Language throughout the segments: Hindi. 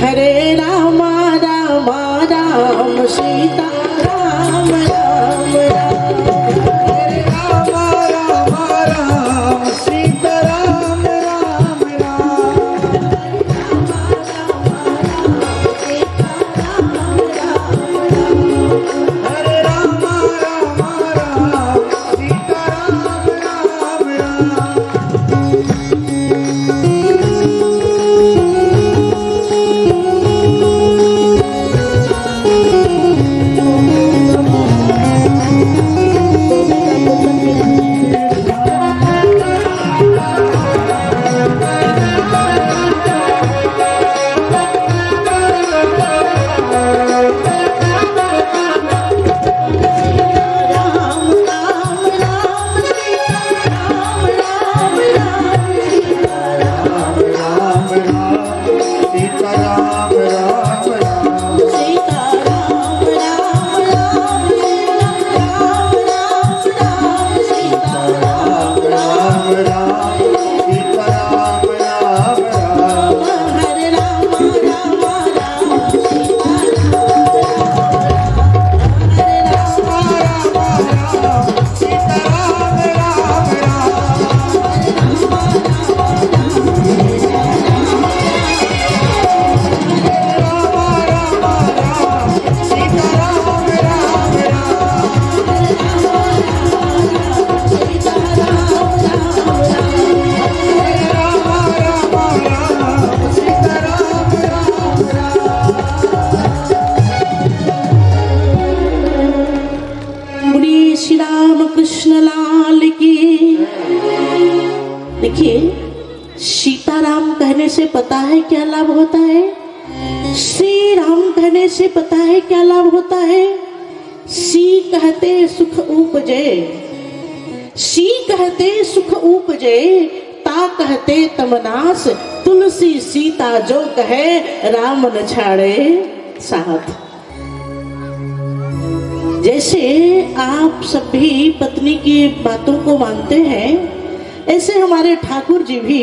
हरे राम राम राम सीता राम राम राम। हरे राम राम राम सीता राम राम राम। हरे राम राम राम सीता राम राम राम। देखिए, सीताराम कहने से पता है क्या लाभ होता है? श्री राम कहने से पता है क्या लाभ होता है? सी कहते सुख उपजे, सी कहते सुख उपजे, ता कहते तमनास, तुलसी सीता जो कहे राम न छाड़े साथ। जैसे आप सभी पत्नी की बातों को मानते हैं, ऐसे हमारे ठाकुर जी भी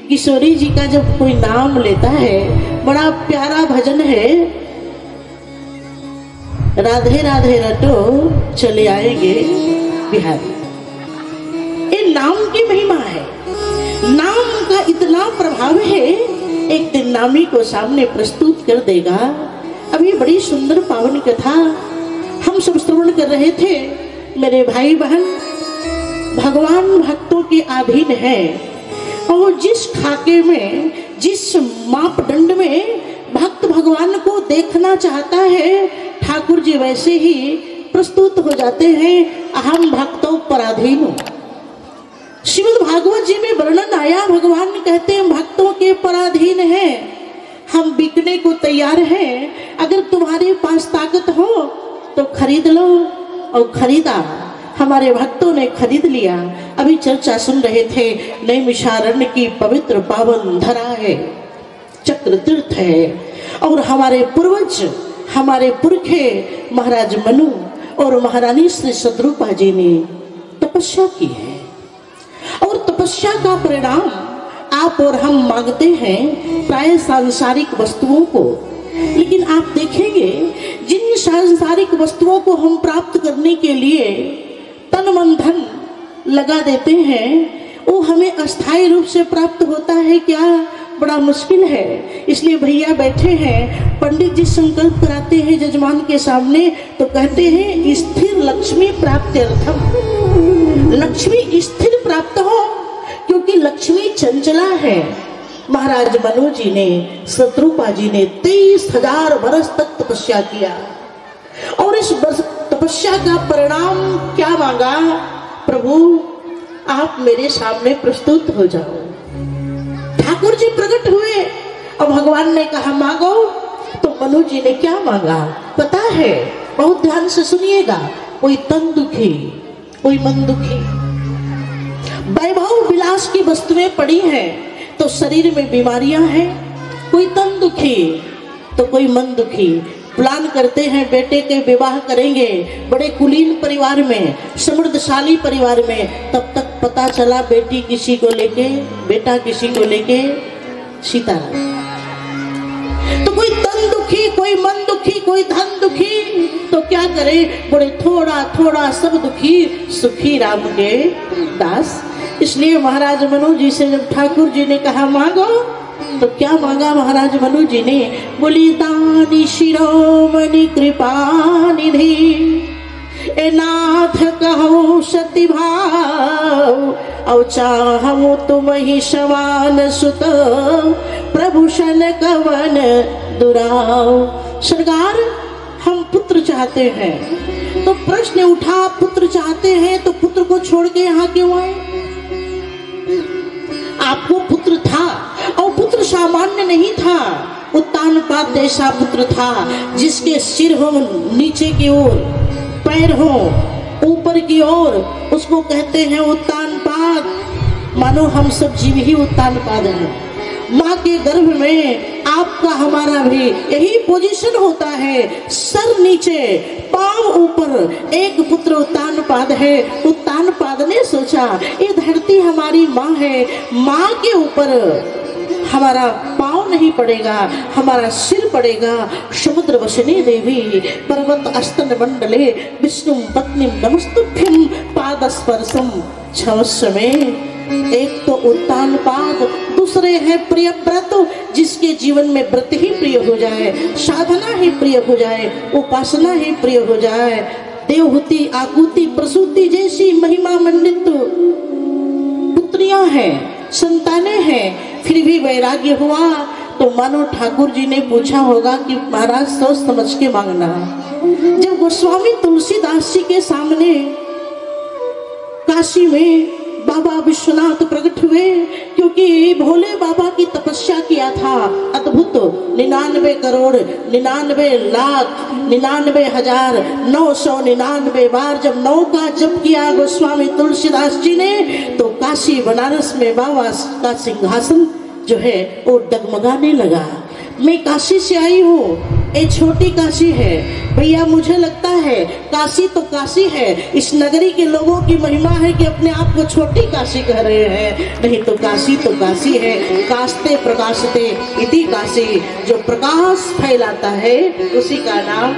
किशोरी जी का जब कोई नाम लेता है, बड़ा प्यारा भजन है, राधे राधे रटो चले आएंगे बिहारी। ये नाम की महिमा है, नाम का इतना प्रभाव है, एक दिन नामी को सामने प्रस्तुत कर देगा। अभी बड़ी सुंदर पावन कथा हम सब श्रवण कर रहे थे। मेरे भाई बहन, भगवान भक्तों के अधीन है, और जिस खाके में, जिस मापदंड में भक्त भगवान को देखना चाहता है, ठाकुर जी वैसे ही प्रस्तुत हो जाते हैं। अहम भक्तों पराधीन हूं। श्रीमद् भागवत जी में वर्णन आया, भगवान कहते हैं भक्तों के पराधीन हैं, हम बिकने को तैयार हैं, अगर तुम्हारे पास ताकत हो तो खरीद लो। और खरीदा, हमारे भक्तों ने खरीद लिया। अभी चर्चा सुन रहे थे, नैमिषारण्य की पवित्र पावन धरा है, चक्र तीर्थ है, और हमारे पूर्वज, हमारे पुरखे महाराज मनु और महारानी श्री शत्रुपा जी ने तपस्या की है, और तपस्या का परिणाम आप और हम मांगते हैं प्राय सांसारिक वस्तुओं को। लेकिन आप देखेंगे, जिन सांसारिक वस्तुओं को हम प्राप्त करने के लिए तन मन धन लगा देते हैं, वो हमें अस्थायी रूप से प्राप्त होता है क्या? बड़ा मुश्किल है। इसलिए भैया बैठे हैं, पंडित जी संकल्प कराते हैं जजमान के सामने, तो कहते हैं स्थिर लक्ष्मी प्राप्त्यर्थम, लक्ष्मी स्थिर प्राप्त हो, क्योंकि लक्ष्मी चंचला है। महाराज मनु जी ने, शत्रुपा जी ने 23,000 वर्ष तक तपस्या किया, और इस तपस्या का परिणाम क्या मांगा? प्रभु आप मेरे सामने प्रस्तुत हो जाओ। ठाकुर जी प्रकट हुए और भगवान ने कहा मांगो। तो मनु जी ने क्या मांगा पता है? बहुत ध्यान से सुनिएगा। कोई तन दुखी, कोई मन दुखी, वैभव विलास की वस्तुएं पड़ी हैं तो शरीर में बीमारियां हैं। कोई तन दुखी तो कोई मन दुखी। प्लान करते हैं बेटे के विवाह करेंगे बड़े कुलीन परिवार में, समृद्धशाली परिवार में, तब तक पता चला बेटी किसी को लेके, बेटा किसी को लेके सीताराम। तो कोई तन दुखी, कोई मन दुखी, कोई धन दुखी, तो क्या करे? बोले थोड़ा थोड़ा सब दुखी, सुखी राम के दास। इसलिए महाराज मनु जी से जब ठाकुर जी ने कहा मांगो, तो क्या मांगा महाराज मनु जी ने? बोली दानी शिरोमणि कृपा निधि, ए नाथ कहो सती भाव, औ चाहूं तुम ही समान सुत, प्रभु शन कवन दुराव। सरकार हम पुत्र चाहते हैं। तो प्रश्न उठा, पुत्र चाहते हैं तो पुत्र को छोड़ के यहाँ क्यों आए? आपको पुत्र था, और पुत्र सामान्य नहीं था, उत्तानपाद जैसा पुत्र था, जिसके सिर हो नीचे की ओर, पैर हो ऊपर की ओर, उसको कहते हैं उत्तानपाद। मानो हम सब जीव ही उत्तानपाद हैं। माँ के गर्भ में आपका हमारा भी यही पोजीशन होता है, सर नीचे पांव ऊपर। एक पुत्र उत्तानपाद है। उत्तानपाद ने सोचा ये धरती हमारी माँ है, माँ के ऊपर हमारा पांव नहीं पड़ेगा, हमारा सिर पड़ेगा। समुद्र वसने देवी पर्वत अस्तन मंडले विष्णु पत्नी नमस्तुभ्यं पाद स्पर्शम क्षमस्व में। एक तो उत्तानपाद, दूसरे है प्रियव्रत, जिसके जीवन में व्रत ही प्रिय हो जाए, साधना ही प्रिय हो जाए, उपासना ही प्रिय हो जाए। देवहूति, आकुति, प्रसूति जैसी महिमा मंडित पुत्रियां हैं, संतानें हैं, फिर भी वैराग्य हुआ। तो मानो ठाकुर जी ने पूछा होगा कि महाराज सोच समझ के मांगना। जब गोस्वामी तुलसीदास जी के सामने काशी में बाबा विश्वनाथ प्रकट हुए, क्योंकि भोले बाबा की तपस्या किया था अद्भुत 99 करोड़ 99 लाख 99,999 बार जब 9 का जप किया गोस्वामी तुलसीदास जी ने, तो काशी बनारस में बाबा का सिंहासन जो है वो डगमगाने लगा। मैं काशी से आई हूँ, ये छोटी काशी है भैया। मुझे लगता है काशी तो काशी है, इस नगरी के लोगों की महिमा है कि अपने आप को छोटी काशी कह रहे हैं, नहीं तो काशी है। कास्ते प्रकाशते इति काशी, जो प्रकाश फैलाता है उसी का नाम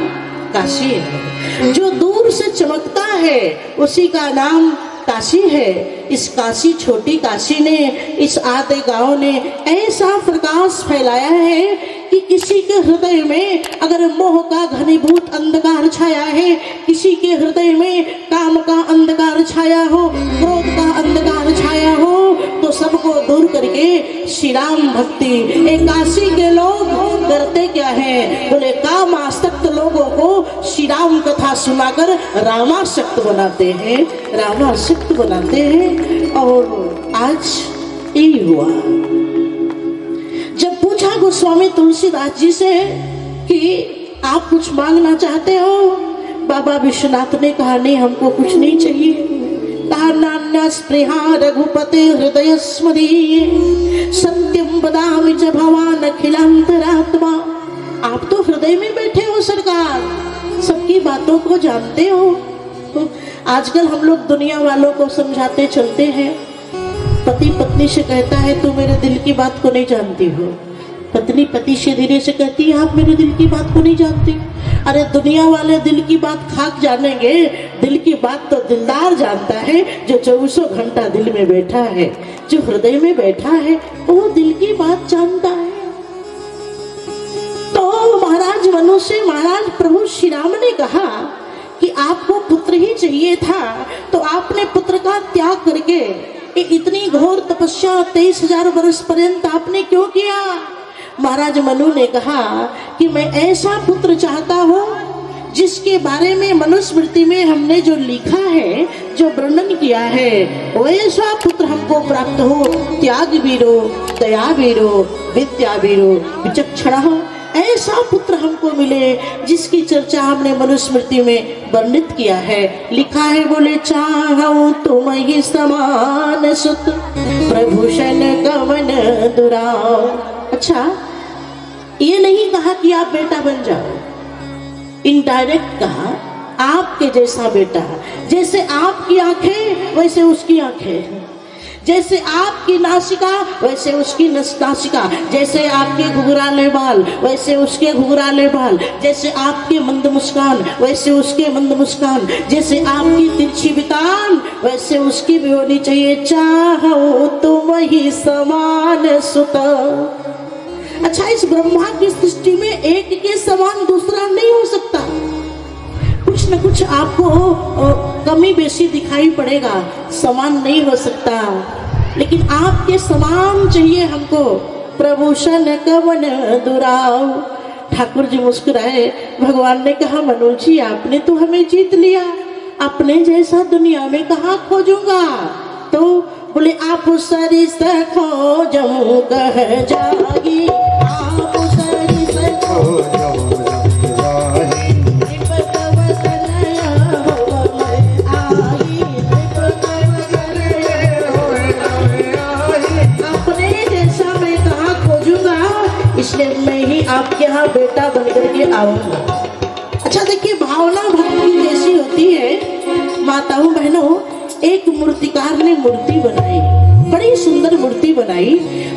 काशी है। जो दूर से चमकता है उसी का नाम काशी है। इस काशी, छोटी काशी ने, इस आधे गांव ने ऐसा प्रकाश फैलाया है कि किसी के हृदय में अगर मोह का घनीभूत अंधकार छाया है, किसी के हृदय में काम का अंधकार छाया हो, क्रोध का अंधकार छाया हो, तो सबको दूर करके श्री राम भक्ति। एक काशी के लोग करते क्या है? बोले काम आसक्त लोगों को श्री राम कथा सुनाकर रामासक्त बनाते हैं, रामासक्त बनाते हैं। और आज यही हुआ। जब पूछा गोस्वामी तुलसीदास जी से कि आप कुछ मांगना चाहते हो, बाबा विश्वनाथ ने कहा नहीं, हमको कुछ नहीं चाहिए। कहा नान्या स्पृहा रघुपते हृदय स्मरीये, सत्यम बदामि च भवान अखिलांतरात्मा। आप तो हृदय में बैठे हो सरकार, सबकी बातों को जानते हो। तो आजकल हम लोग दुनिया वालों को समझाते चलते हैं। पति पत्नी से कहता है तू मेरे दिल की बात को नहीं जानती हो, पत्नी पति से धीरे से कहती है आप मेरे दिल की बात को नहीं जानती। अरे दुनिया वाले दिल की बात खाक जानेंगे, दिल की बात तो दिलदार जानता है, जो 24 घंटा दिल में बैठा है, जो हृदय में बैठा है, वो दिल की बात जानता है। तो महाराज मनु से महाराज प्रभु श्री राम ने कहा कि आपको पुत्र ही चाहिए था, तो आपने पुत्र का त्याग करके इतनी घोर तपस्या 23,000 वर्ष पर्यंत आपने क्यों किया? महाराज मनु ने कहा कि मैं ऐसा पुत्र चाहता हूँ जिसके बारे में मनुस्मृति में हमने जो लिखा है, जो वर्णन किया है, वैसा पुत्र हमको प्राप्त हो। त्याग वीरो, दया वीरो, विद्या वीरो, विचक्षण हो, ऐसा पुत्र हमको मिले जिसकी चर्चा हमने मनुस्मृति में वर्णित किया है, लिखा है। बोले चाहूं तुम ही समान सुत, प्रभूषण कवन दुराव। अच्छा, ये नहीं कहा कि आप बेटा बन जाओ, इनडायरेक्ट कहा आपके जैसा बेटा, जैसे आपकी आंखें वैसे उसकी आंखें। जैसे आपकी नासिका वैसे उसकी नासिका, जैसे आपके घुघराले बाल वैसे उसके घुघराले बाल, जैसे आपके मंद मुस्कान वैसे उसके मंद मुस्कान, जैसे आपकी तिरछी बितान वैसे उसकी भी होनी चाहिए। चाहो तो वही समान सुता। अच्छा, इस ब्रह्मा की सृष्टि में एक के समान दूसरा नहीं हो सकता। कुछ न कुछ आपको कमी बेशी दिखाई पड़ेगा, समान नहीं हो सकता, लेकिन आपके समान चाहिए हमको। प्रभूषण कवन दुराव। ठाकुर जी मुस्कुराए। भगवान ने कहा मनु जी आपने तो हमें जीत लिया, अपने जैसा दुनिया में कहाँ खोजूंगा। तो बोले आप सरिस खोजूं कह जागी, आप सरिस खोजूं इसलिए मैं ही आपके यहाँ बेटा बनकर के आऊंगा। अच्छा देखिए, भावना भक्ति जैसी होती है। माताओं बहनों, एक मूर्तिकार ने मूर्ति बनाई, बड़ी सुंदर मूर्ति बनाई।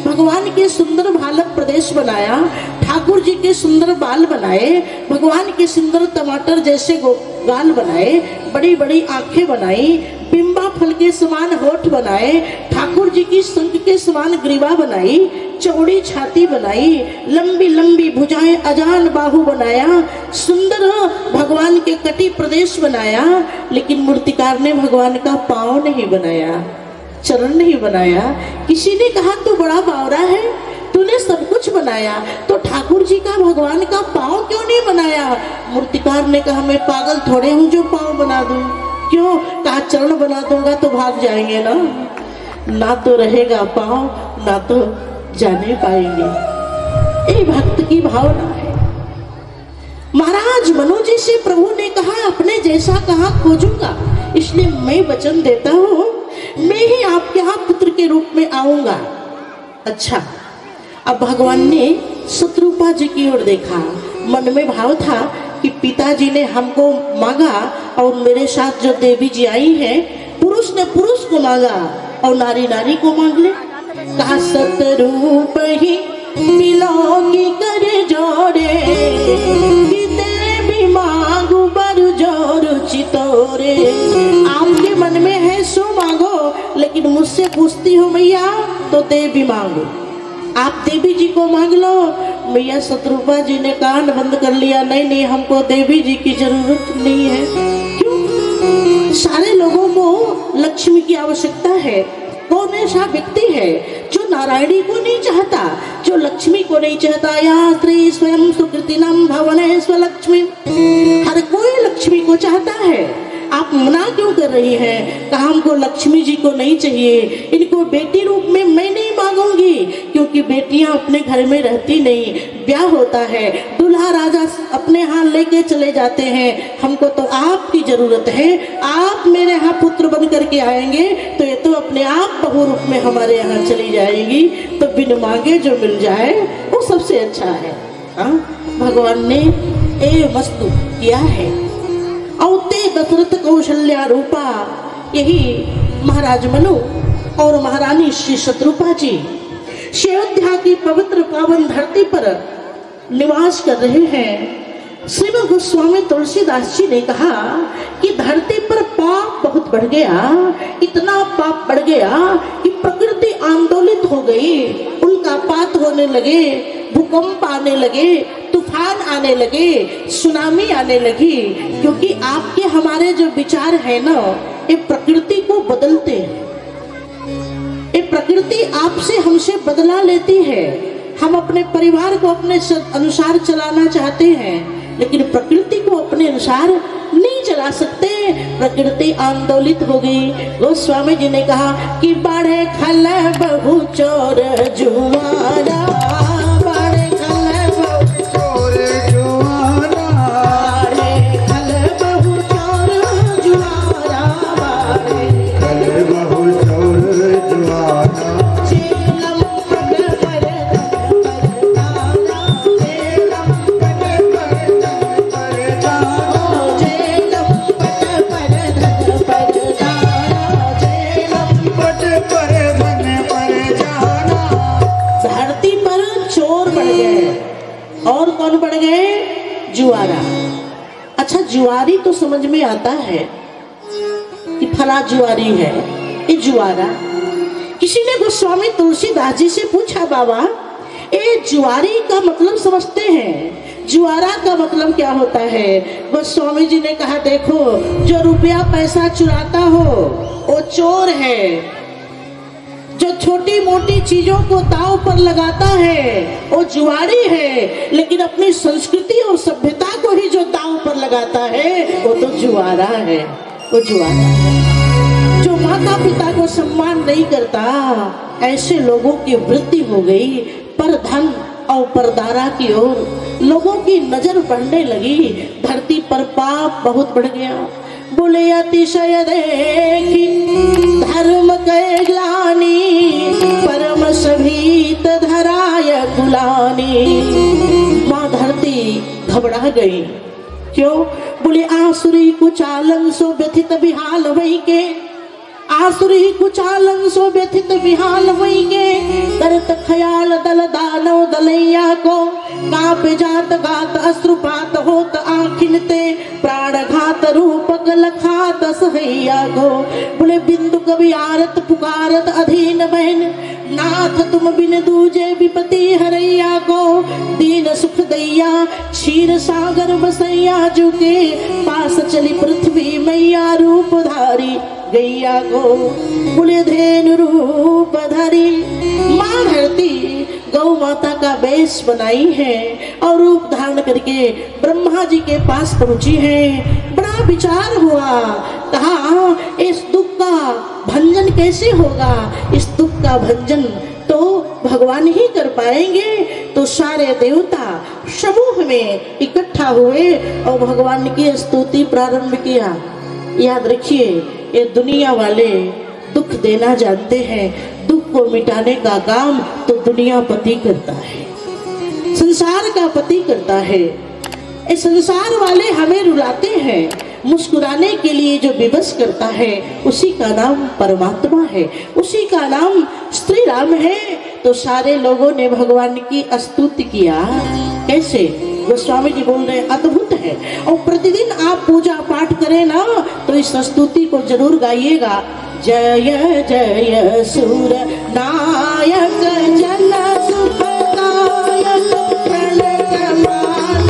भगवान के सुंदर भालक प्रदेश बनाया, ठाकुर जी के सुंदर बाल बनाए, भगवान के सुंदर टमाटर जैसे गाल बनाए, बड़ी बड़ी आंखें बनाई, बिंबा फल के समान होठ बनाए, ठाकुर जी की शंख के समान ग्रीवा बनाई, चौड़ी छाती बनाई, लंबी लंबी भुजाएं, अजान बाहु बनाया, सुंदर भगवान के कटी प्रदेश बनाया। लेकिन मूर्तिकार ने भगवान का पांव नहीं बनाया, चरण नहीं बनाया। किसी ने कहा तू बड़ा बावरा है, तूने सब कुछ बनाया तो ठाकुर जी का भगवान का पांव क्यों नहीं बनाया। मूर्तिकार ने कहा मैं पागल थोड़े हूँ जो पांव बना दूं। क्यों? कहा चरण बना दूंगा तो भाग जाएंगे ना, ना तो रहेगा पांव ना तो जाने पाएंगे। ये भक्त की भावना है। महाराज मनु जी से प्रभु ने कहा अपने जैसा कहाँ खोजूंगा, इसलिए मैं वचन देता हूँ मैं ही आपके यहाँ पुत्र के रूप में आऊंगा। अच्छा, अब भगवान ने शत्रुपा जी की ओर देखा, मन में भाव था कि पिताजी ने हमको मांगा और मेरे साथ जो देवी जी आई हैं, पुरुष ने पुरुष को मांगा और नारी नारी को मांग ले। कहा सतरूप ही मिलोगी कर जोड़े, देवी मांगू बर जोर चितोरे। आपके मन में है सो मांगो, लेकिन मुझसे पूछती हो मैया तो देवी मांगो। आप देवी जी को मांग लो। मैया शत्रुपा जी ने कान बंद कर लिया, नहीं नहीं हमको देवी जी की जरूरत नहीं है। क्यों? सारे लोगों को लक्ष्मी की आवश्यकता है। कौन ऐसा व्यक्ति है जो नारायणी को नहीं चाहता, जो लक्ष्मी को नहीं चाहता। या स्त्री स्वयं सुकृतिनम भवने स्वलक्ष्मी, हर कोई लक्ष्मी को चाहता है। आप मना क्यों कर रही हैं? कहा हमको लक्ष्मी जी को नहीं चाहिए, इनको बेटी रूप में मैं नहीं मांगूंगी, क्योंकि बेटियां अपने घर में रहती नहीं, ब्याह होता है, दूल्हा राजा अपने यहाँ लेके चले जाते हैं। हमको तो आपकी जरूरत है, आप मेरे यहाँ पुत्र बन करके आएंगे तो ये तो अपने आप बहू रूप में हमारे यहाँ चली जाएगी। तो बिन मांगे जो मिल जाए वो सबसे अच्छा है। भगवान ने ये वस्तु किया है। औते दशरथ कौशल्या रूपा, यही महाराज मनु और महारानी श्री शत्रुपा जी अयोध्या की पवित्र पावन धरती पर निवास कर रहे हैं। श्रीमद् गोस्वामी तुलसीदास जी ने कहा कि धरती पर पाप बहुत बढ़ गया, इतना पाप बढ़ गया कि प्रकृति आंदोलित हो गई, उल्कापात होने लगे, भूकंप आने लगे, तूफान आने लगे, सुनामी आने लगी। क्योंकि आपके हमारे जो विचार है ना, ये प्रकृति को बदलते हैं। ये प्रकृति आपसे हमसे बदला लेती है। हम अपने परिवार को अपने अनुसार चलाना चाहते हैं, लेकिन प्रकृति को अपने अनुसार नहीं चला सकते। प्रकृति आंदोलित हो गई। गोस्वामी जी ने कहा कि बढ़े खल बहु चोर जुआना, बढ़े खल बहु चोर जुआना, बढ़े खल बहु चोर जुआना, बढ़े खल बहु चोर जुआना। गए जुआरा। अच्छा, जुआरी तो समझ में आता है कि फला जुआरी है, ये जुआरा। किसी ने गोस्वामी तुलसीदास जी से पूछा, बाबा ये जुआरी का मतलब समझते हैं, जुआरा का मतलब क्या होता है? गोस्वामी जी ने कहा, देखो जो रुपया पैसा चुराता हो वो चोर है, जो छोटी मोटी चीजों को दांव पर लगाता है वो जुआरी है, लेकिन अपनी संस्कृति और सभ्यता को ही जो दांव पर लगाता है वो तो जुआरा है, वो जुआरा है। जो माता पिता को सम्मान नहीं करता, ऐसे लोगों की वृत्ति हो गई पर धन और परदारा की ओर, लोगों की नजर बढ़ने लगी, धरती पर पाप बहुत बढ़ गया। बोले अतिशय देखी धर्म के ग्लानि, परम सभीत धराय कुलानी। माँ धरती घबरा गई। क्यों? बोले आसुरी कुचालन सो व्यथित विहाल वही के, आसुरी कुचालन सो व्यथित विहाल वही के, करत ख्याल दल दानव दलैया को, काप जात गात अश्रुपात होत आखिनते, प्राण घात रूपक लखात सहैया को। बोले बिंदु कवि आरत पुकारत अधीन बहन, नाथ तुम बिन दूजे विपति हरैया को, दीन सुख दैया क्षीर सागर बसैया, जुके पास चली पृथ्वी मैया रूप धारी गैया को। बोले धेनु रूप धारी। माँ धरती गौ माता का वेश बनाई है और रूप धारण करके ब्रह्मा जी के पास पहुंची है। बड़ा विचार हुआ, कहा इस दुख का भंजन कैसे होगा? इस दुख का भंजन तो भगवान ही कर पाएंगे। तो सारे देवता समूह में इकट्ठा हुए और भगवान की स्तुति प्रारंभ किया। याद रखिए, ये दुनिया वाले दुख देना जानते हैं, दुख को मिटाने का काम तो दुनिया पति करता है, संसार का पति करता है। ये संसार वाले हमें रुलाते हैं, मुस्कुराने के लिए जो विवश करता है उसी का नाम परमात्मा है, उसी का नाम श्री राम है। तो सारे लोगों ने भगवान की स्तुति किया। कैसे? गोस्वामी जी बोल रहे अद्भुत है। और प्रतिदिन आप पूजा पाठ करें ना तो इस स्तुति को जरूर गाइएगा। जय जय सूर नायक जन सुखदायक प्रणतमान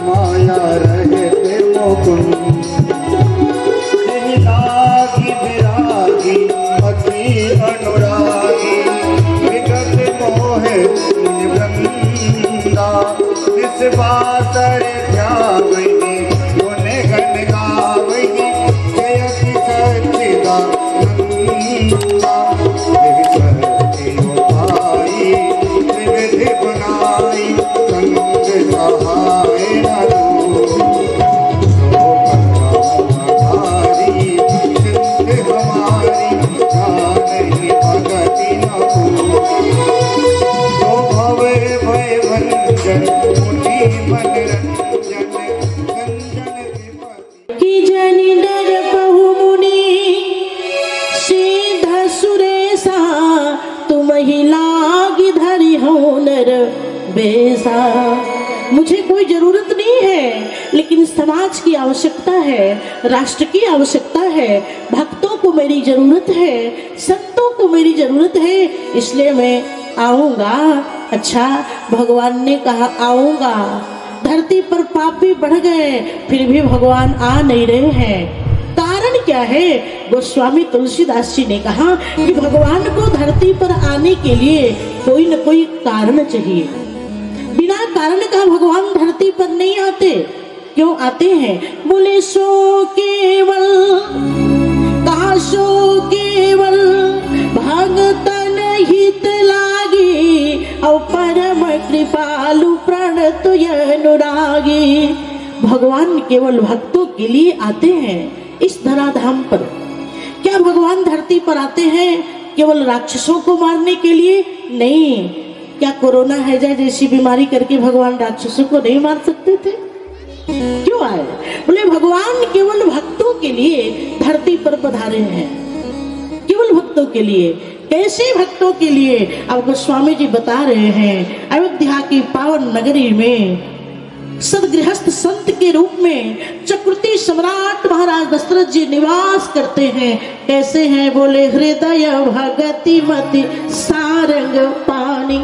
माया रहते मोकुन लागी विरागी अति अनुरागी विगत मोहे वृंदा इस बातर ध्यावनी उन्हें गण गावनी जयति सच्चिदानंदा विसर्ति उपाई विविधि बनाई सहाय नरो सो हमारी सिद्ध हमारी जाने भगति न तो भवे भय भंजन मुनि मन रंजन गंजन की जनि डर बहु मुनि सीधा सुरेसा, तुम ही लागी धरि हो नर बेसा। मुझे कोई जरूरत नहीं है, लेकिन समाज की आवश्यकता है, राष्ट्र की आवश्यकता है, भक्तों को मेरी जरूरत है, संतों को मेरी जरूरत है, इसलिए मैं आऊंगा। अच्छा, भगवान ने कहा आऊंगा। धरती पर पापी बढ़ गए, फिर भी भगवान आ नहीं रहे हैं। कारण क्या है? गोस्वामी तुलसीदास जी ने कहा कि भगवान को धरती पर आने के लिए कोई न कोई कारण चाहिए। कारण का भगवान धरती पर नहीं आते। क्यों आते हैं? बोले सो केवल, कहा सो केवल भगतन हित लागी, और परम कृपालु प्रण तुय अनुरागी। भगवान केवल भक्तों के लिए आते हैं इस धराधाम पर। क्या भगवान धरती पर आते हैं केवल राक्षसों को मारने के लिए? नहीं। क्या कोरोना हैजा जैसी बीमारी करके भगवान राक्षसों को नहीं मार सकते थे? क्यों आए? बोले भगवान केवल भक्तों के लिए धरती पर पधारे हैं, केवल भक्तों के लिए। कैसे भक्तों के लिए? अब गोस्वामी जी बता रहे हैं, अयोध्या की पावन नगरी में सदगृहस्थ संत के रूप में चक्रवर्ती सम्राट महाराज दशरथ जी निवास करते हैं। कैसे हैं? बोले हृदय भगति मति सारंग पानी।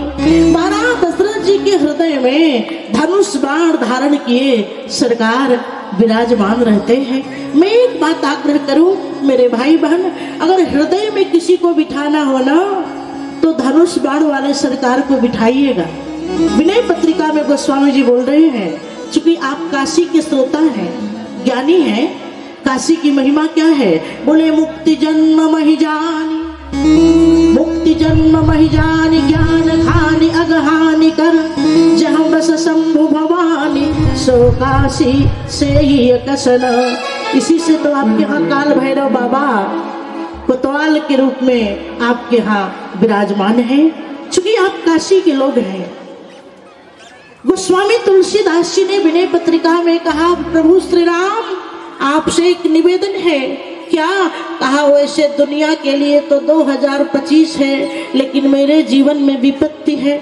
महाराज दशरथ जी के हृदय में धनुष बाण धारण किए सरकार विराजमान रहते हैं। मैं एक बात आग्रह करूं मेरे भाई बहन, अगर हृदय में किसी को बिठाना हो ना तो धनुष बाण वाले सरकार को बिठाइएगा। विनय पत्रिका में गोस्वामी जी बोल रहे हैं, चूंकि आप काशी के श्रोता हैं, ज्ञानी हैं, काशी की महिमा क्या है? बोले मुक्ति जन्म महि जानी, मुक्ति जन्म महि जानी, ज्ञान खानी अगहानि कर, जहाँ बस शंभु भवानी, सो काशी से ही कसन। इसी से तो आपके यहाँ काल भैरव बाबा कोतवाल के रूप में आपके यहाँ विराजमान हैं, चूंकि आप काशी के लोग हैं। गोस्वामी तुलसीदास जी ने विनय पत्रिका में कहा, प्रभु श्री राम आपसे एक निवेदन है। क्या? कहा वैसे दुनिया के लिए तो 2025 है, लेकिन मेरे जीवन में विपत्ति है।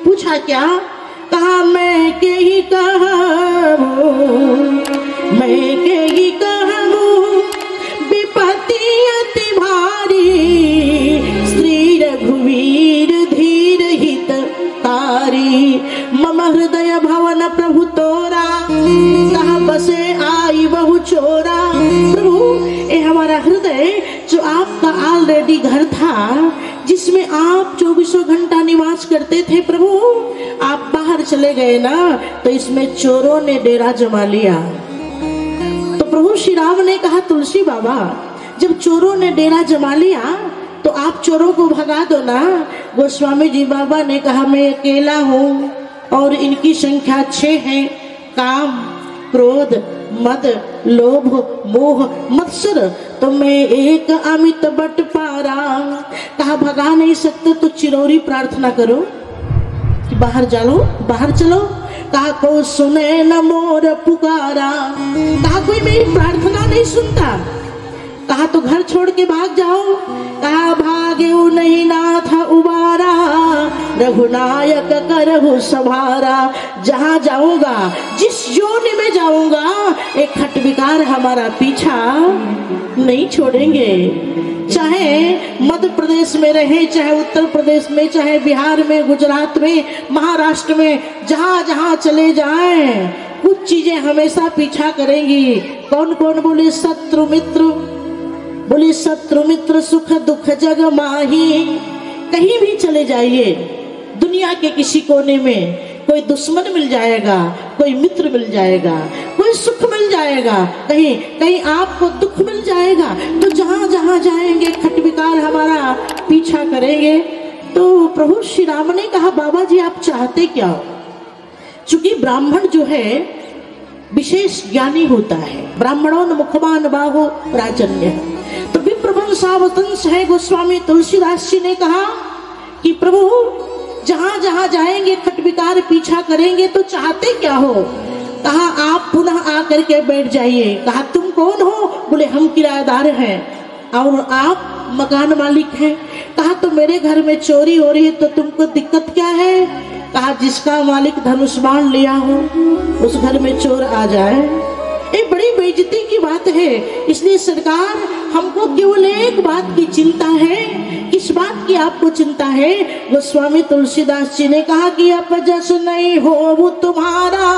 पूछा क्या? कहा मैं के ही कहूँ, मैं के ही कहूँ, विपत्ति अति भारी, श्री रघुवीर धीर हित तारी, मम हृदय भवन प्रभु तोरा, कहा बसे आई बहु चोरा। प्रभु ये हमारा हृदय जो आपका ऑलरेडी घर था, जिसमें आप 24 घंटा निवास करते थे, प्रभु आप बाहर चले गए ना तो इसमें चोरों ने डेरा जमा लिया। तो प्रभु श्री राम ने कहा, तुलसी बाबा जब चोरों ने डेरा जमा लिया तो आप चोरों को भगा दो ना। गोस्वामी जी बाबा ने कहा, मैं अकेला हूँ और इनकी संख्या 6 है, काम क्रोध मद लोभ मोह मत्सर, तो मैं एक अमित बट पारा। कहा भगा नहीं सकते तो चिरौरी प्रार्थना करो कि बाहर चलो, बाहर चलो। कहा को सुने न मोर पुकारा। कहा कोई मेरी प्रार्थना नहीं सुनता। कहा तो घर छोड़ के भाग जाओ। कहा भागे नहीं नाथ उबारा, रघुनायक करहु सभारा। जहाँ जाऊंगा, जिस योनि में जाऊंगा, एक खटविकार हमारा पीछा नहीं छोड़ेंगे। चाहे मध्य प्रदेश में रहे, चाहे उत्तर प्रदेश में, चाहे बिहार में, गुजरात में, महाराष्ट्र में, जहाँ जहाँ चले जाएं, कुछ चीजें हमेशा पीछा करेंगी। कौन कौन? बोले शत्रु मित्र, बोले शत्रु मित्र सुख दुख जग माही। कहीं भी चले जाइए, दुनिया के किसी कोने में कोई दुश्मन मिल जाएगा, कोई मित्र मिल जाएगा, कोई सुख मिल जाएगा, कहीं कहीं आपको दुख मिल जाएगा। तो जहाँ जहाँ जाएंगे खटविकार हमारा पीछा करेंगे। तो प्रभु श्री राम ने कहा, बाबा जी आप चाहते क्या हो? चूंकि ब्राह्मण जो है विशेष ज्ञानी होता है, ब्राह्मणों मुखमान बाहो राजन्य, तो विप्रवंशावतंस है। गोस्वामी तुलसीदास जी ने कहा कि प्रभु जहाँ जहाँ जाएंगे खटविकार पीछा करेंगे, तो चाहते क्या हो? कहा आप पुनः आकर के बैठ जाइए। कहा तुम कौन हो? बोले हम किराएदार हैं और आप मकान मालिक हैं। कहा तो मेरे घर में चोरी हो रही है, तो तुमको दिक्कत क्या है? कहा जिसका मालिक धनुष बाण लिया हो उस घर में चोर आ जाए, ये बड़ी बेइज्जती की बात है। इसलिए सरकार हमको केवल एक बात की चिंता है। किस बात की आपको चिंता है? गोस्वामी तुलसीदास जी ने कहा कि अपजस नहीं हो वो तुम्हारा,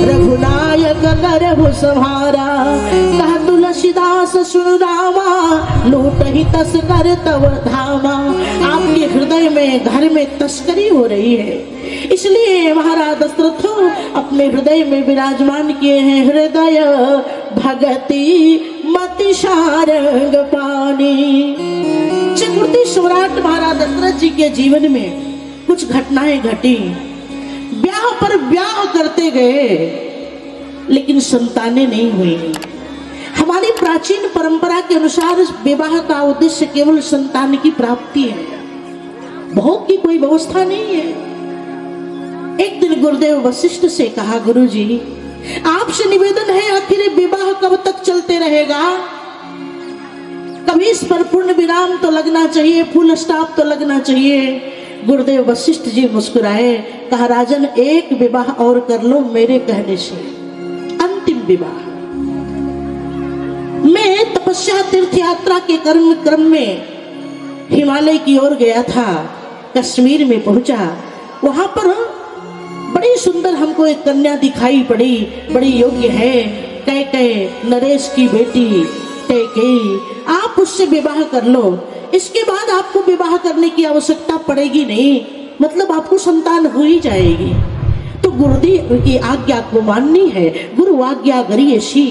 रघुनायक करहु सभारा। कहा तुलसी तुलसीदास सुन रामा, लूट ही तस्कर तव धामा। आपके हृदय में घर में तस्करी हो रही है, इसलिए महाराज दशरथ अपने हृदय में विराजमान किए हैं हृदय भगति मति सारंग पानी। चक्रवर्ती सम्राट महाराज दशरथ जी के जीवन में कुछ घटनाएं घटी। ब्याह पर ब्याह करते गए लेकिन संतानें नहीं हुई। हमारी प्राचीन परंपरा के अनुसार विवाह का उद्देश्य केवल संतान की प्राप्ति है, भोग की कोई व्यवस्था नहीं है। एक दिन गुरुदेव वशिष्ठ से कहा, गुरुजी आपसे निवेदन है, आखिर विवाह कब तक चलते रहेगा? कभी इस पर पूर्ण विराम तो लगना चाहिए, फुल स्टॉप तो लगना चाहिए। गुरुदेव वशिष्ठ जी मुस्कुराए, कहा राजन एक विवाह और कर लो मेरे कहने से, अंतिम विवाह। मैं तपस्या तीर्थ यात्रा के क्रम में हिमालय की ओर गया था, कश्मीर में पहुंचा। वहां पर बड़ी सुंदर हमको एक कन्या दिखाई पड़ी, बड़ी योग्य है, कैकेयी, नरेश की बेटी कैकेयी। आप उससे विवाह कर लो, इसके बाद आपको विवाह करने की आवश्यकता पड़ेगी नहीं, मतलब आपको संतान हो ही जाएगी। तो गुरुदेव की आज्ञा को माननी है, गुरु आज्ञा गरीयसी।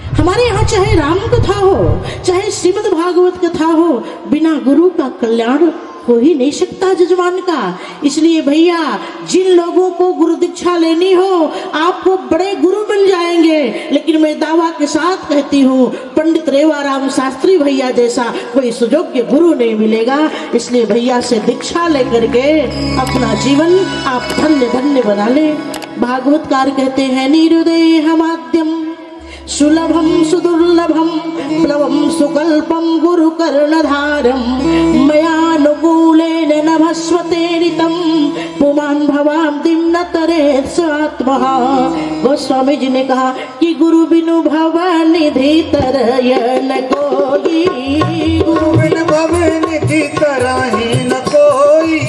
हमारे यहाँ चाहे राम कथा हो, चाहे श्रीमद् भागवत कथा हो, बिना गुरु का कल्याण हो ही नहीं सकता जजमान का। इसलिए भैया जिन लोगों को गुरु दीक्षा लेनी हो, आपको बड़े गुरु मिल जाएंगे, लेकिन मैं दावा के साथ कहती हूँ पंडित रेवाराम शास्त्री भैया जैसा कोई सुयोग्य गुरु नहीं मिलेगा। इसलिए भैया से दीक्षा लेकर के अपना जीवन आप धन्य धन्य बना ले। भागवतकार कहते हैं, निरुदेह माध्यम सुलभम सुदुर्लभम प्लवम सुकल्पम गुरु कर्णधारम मयानुकूलेन नभस्वते नितम पुमान भवाब्दिं न तरेत् स्वात्मः। गोस्वामी जी ने कहा कि गुरु बिनु भव निधि तरय न कोई, गुरु बिनु भव निधि तरहि न कोई,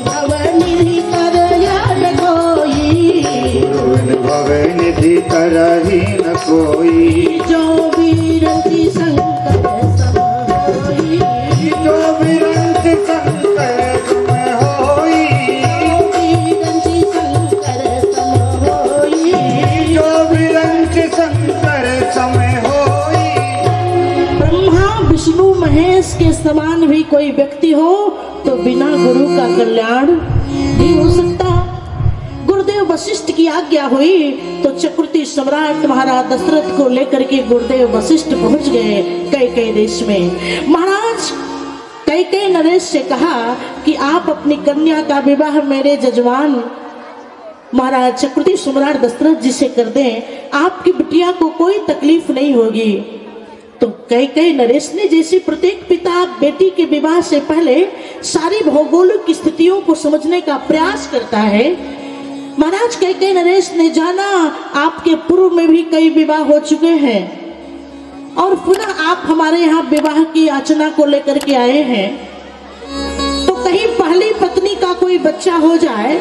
भव निधि तरय न कोई, गुरु बिनु भव निधि तरहि न कोई। जो विरंचि शंकर सम होई, जो विरंचि शंकर सम होई, विरंचि शंकर सम होई, जो विरंचि शंकर सम होई। ब्रह्मा विष्णु महेश के समान भी कोई व्यक्ति हो तो बिना गुरु का कल्याण नहीं हो सकता। गुरुदेव वशिष्ठ की आज्ञा हुई तो चक्रवर्ती सम्राट महाराज दशरथ को लेकर के गुरुदेव वशिष्ठ पहुंच गए कैकेयी देश में। महाराज कैकेयी नरेश से कहा कि आप अपनी कन्या का विवाह मेरे जजमान महाराज चक्रवर्ती सम्राट दशरथ जी से कर दें, आपकी बिटिया को कोई तकलीफ नहीं होगी। तो कैकेयी नरेश ने जैसे प्रत्येक पिता बेटी के विवाह से पहले सारी भौगोलिक स्थितियों को समझने का प्रयास करता है, महाराज कैकेयी नरेश ने जाना आपके पूर्व में भी कई विवाह हो चुके हैं और पुनः आप हमारे यहाँ विवाह की याचना को लेकर के आए हैं, तो कहीं पहली पत्नी का कोई बच्चा हो जाए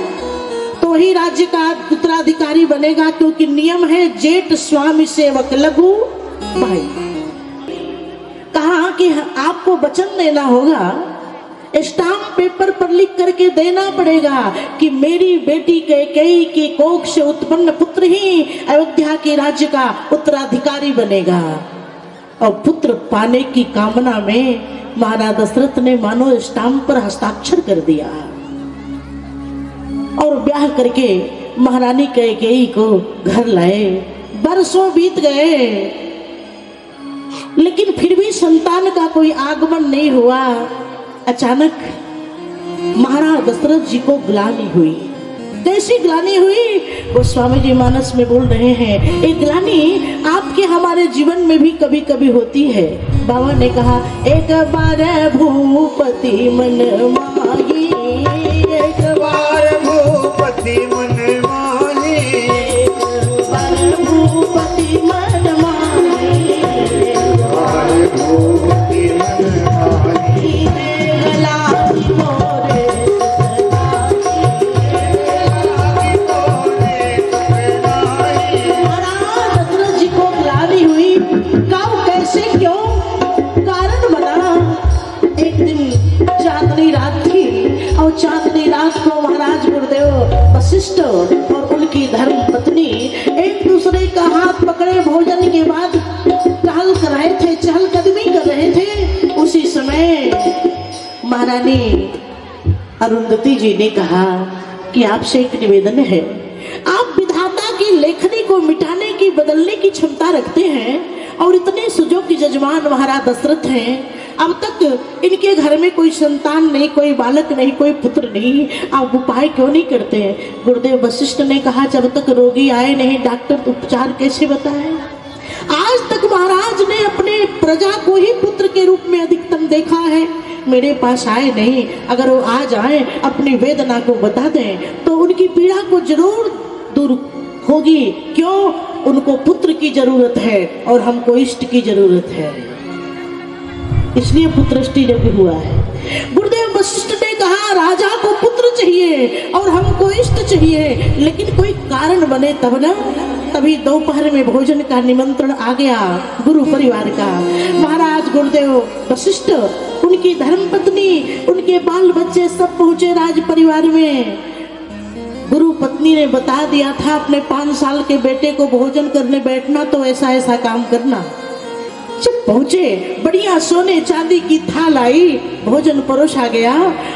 तो वही राज्य का उत्तराधिकारी बनेगा, क्योंकि नियम है जेठ स्वामी सेवक लघु भाई। कहा कि आपको वचन देना होगा, स्टाम्प पेपर पर लिख करके देना पड़ेगा कि मेरी बेटी कैकेयी के कोख से उत्पन्न पुत्र ही अयोध्या के राज्य का उत्तराधिकारी बनेगा। और पुत्र पाने की कामना में महाराज दशरथ ने मानो स्टाम्प पर हस्ताक्षर कर दिया और ब्याह करके महारानी कैकेयी को घर लाए। बरसों बीत गए लेकिन फिर भी संतान का कोई आगमन नहीं हुआ। अचानक महाराज दशरथ जी को ग्लानि हुई। कैसी ग्लानि हुई? गोस्वामी जी मानस में बोल रहे हैं, एक ग्लानि आपके हमारे जीवन में भी कभी कभी होती है। बाबा ने कहा, एक बार भूपति मन माही, एक बार भूपति मन माही, एक बार भूपति मन माही, एक बार भूपति मन माही। महाराज दशरथ जी को ग्लानि हुई वशिष्ठ और उनकी धर्म पत्नी एक दूसरे का हाथ पकड़े भोजन के बाद टहल कर रहे थे, चहलकदमी कर रहे थे। उसी समय महारानी अरुंधति जी ने कहा कि आपसे एक निवेदन है। आप विधाता की लेखनी को मिटाने की, बदलने की क्षमता रखते हैं और इतने सुजोग्य जजमान महाराज दशरथ हैं। अब तक इनके घर में कोई संतान नहीं, कोई बालक नहीं, कोई पुत्र नहीं, आप उपाय क्यों नहीं करते हैं? गुरुदेव वशिष्ठ ने कहा, जब तक रोगी आए नहीं डॉक्टर उपचार कैसे बताए? आज तक महाराज ने अपने प्रजा को ही पुत्र के रूप में अधिकतम देखा है, मेरे पास आए नहीं। अगर वो आ जाए, अपनी वेदना को बता दें तो उनकी पीड़ा को जरूर दूर होगी। क्यों? उनको पुत्र की जरूरत है और हमको इष्ट की जरूरत है, इसलिए पुत्रष्टि यज्ञ हुआ है। गुरुदेव वशिष्ठ ने कहा, राजा को पुत्र चाहिए और हमको इष्ट चाहिए, लेकिन कोई कारण बने तब ना। तभी दोपहर में भोजन का निमंत्रण आ गया गुरु परिवार का। महाराज गुरुदेव वशिष्ठ, उनकी धर्मपत्नी, उनके बाल बच्चे सब पहुंचे राज परिवार में। गुरु पत्नी ने बता दिया था अपने 5 साल के बेटे को भोजन करने बैठना तो ऐसा ऐसा काम करना। जब पहुंचे, बढ़िया सोने चांदी की थाल आई, भोजन परोसा गया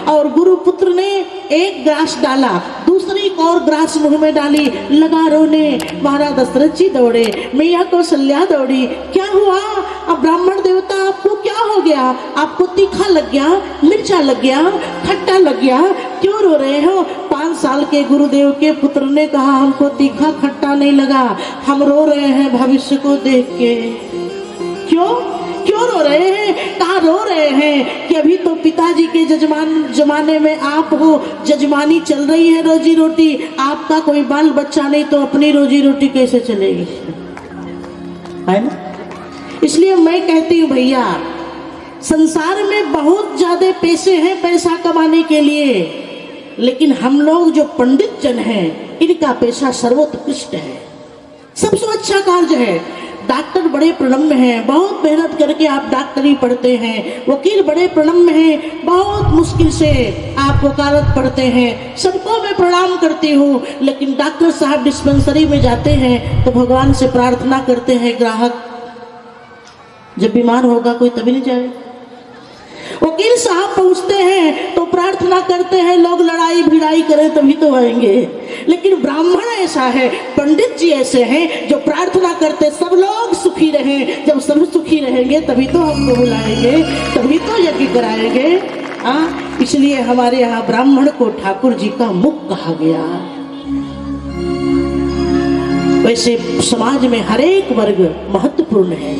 और गुरु पुत्र ने एक ग्रास डाला, दूसरी और ग्रास मुंह में डाली, लगा रोने। महाराज दशरथ जी दौड़े, मैया कौशल्या दौड़ी, क्या हुआ? अब ब्राह्मण देवता आपको क्या हो गया? आपको तीखा लग गया, मिर्चा लग गया, खट्टा लग गया, क्यों रो रहे हो? 5 साल के गुरुदेव के पुत्र ने कहा, हमको तीखा खट्टा नहीं लगा, हम रो रहे हैं भविष्य को देख के। क्यों रो रहे हैं? कहाँ रो रहे हैं कि अभी तो पिताजी के जमाने में आप हो, जजमानी चल रही है, रोजी रोटी, आपका कोई बाल बच्चा नहीं तो अपनी रोजी रोटी कैसे चलेगी? है ना? इसलिए मैं कहती हूँ भैया, संसार में बहुत ज्यादा पैसे हैं पैसा कमाने के लिए, लेकिन हम लोग जो पंडित जन हैं, इनका पैसा सर्वोत्कृष्ट है, सबसे अच्छा कार्य है। डॉक्टर बड़े प्रणम्य हैं, बहुत मेहनत करके आप डॉक्टरी पढ़ते हैं। वकील बड़े प्रणम्य हैं, बहुत मुश्किल से आप वकालत पढ़ते हैं। सबको मैं प्रणाम करती हूँ, लेकिन डॉक्टर साहब डिस्पेंसरी में जाते हैं तो भगवान से प्रार्थना करते हैं, ग्राहक जब बीमार होगा कोई तभी नहीं जाए। वकील साहब पहुँचते हैं तो प्रार्थना करते हैं, लोग लड़ाई भिड़ाई करें तभी तो आएंगे। लेकिन ब्राह्मण ऐसा है, पंडित जी ऐसे हैं जो प्रार्थना करते सब लोग सुखी रहें। जब सब सुखी रहेंगे तभी तो हमको बुलाएंगे, तभी तो यज्ञ कराएंगे। इसलिए हमारे यहाँ ब्राह्मण को ठाकुर जी का मुख कहा गया। वैसे समाज में हर एक वर्ग महत्वपूर्ण है,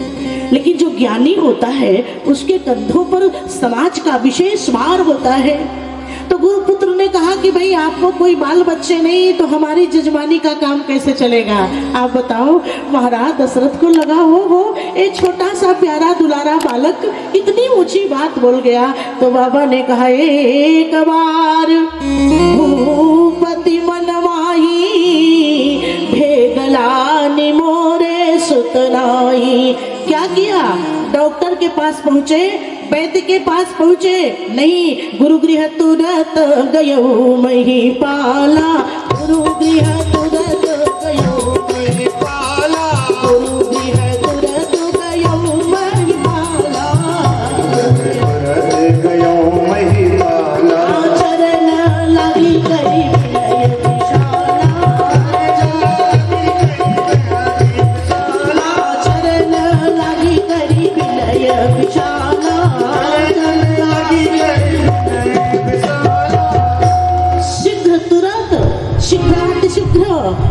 लेकिन जो ज्ञानी होता है उसके कंधों पर समाज का विशेष भार होता है। तो गुरुपुत्र ने कहा कि भाई आपको कोई बाल बच्चे नहीं तो हमारी जजमानी का काम कैसे चलेगा? आप बताओ। महाराज दशरथ को लगा हो एक छोटा सा प्यारा दुलारा बालक इतनी ऊंची बात बोल गया। तो बाबा ने कहा, एक बार भूपति मन माही, भेगला निमोरे सुतनाई। क्या किया? डॉक्टर के पास पहुंचे, वैद्य के पास पहुंचे, नहीं, गुरु गृह तुरत गयो मही पाला, गुरु गृह तुरत गयो मही पाला, गुरु गृह तुरत गयो मही पाला, तुरत गयो मही पाला, चरण लगी करी विनय विशाला, चरण लगी करी विनय विशाला।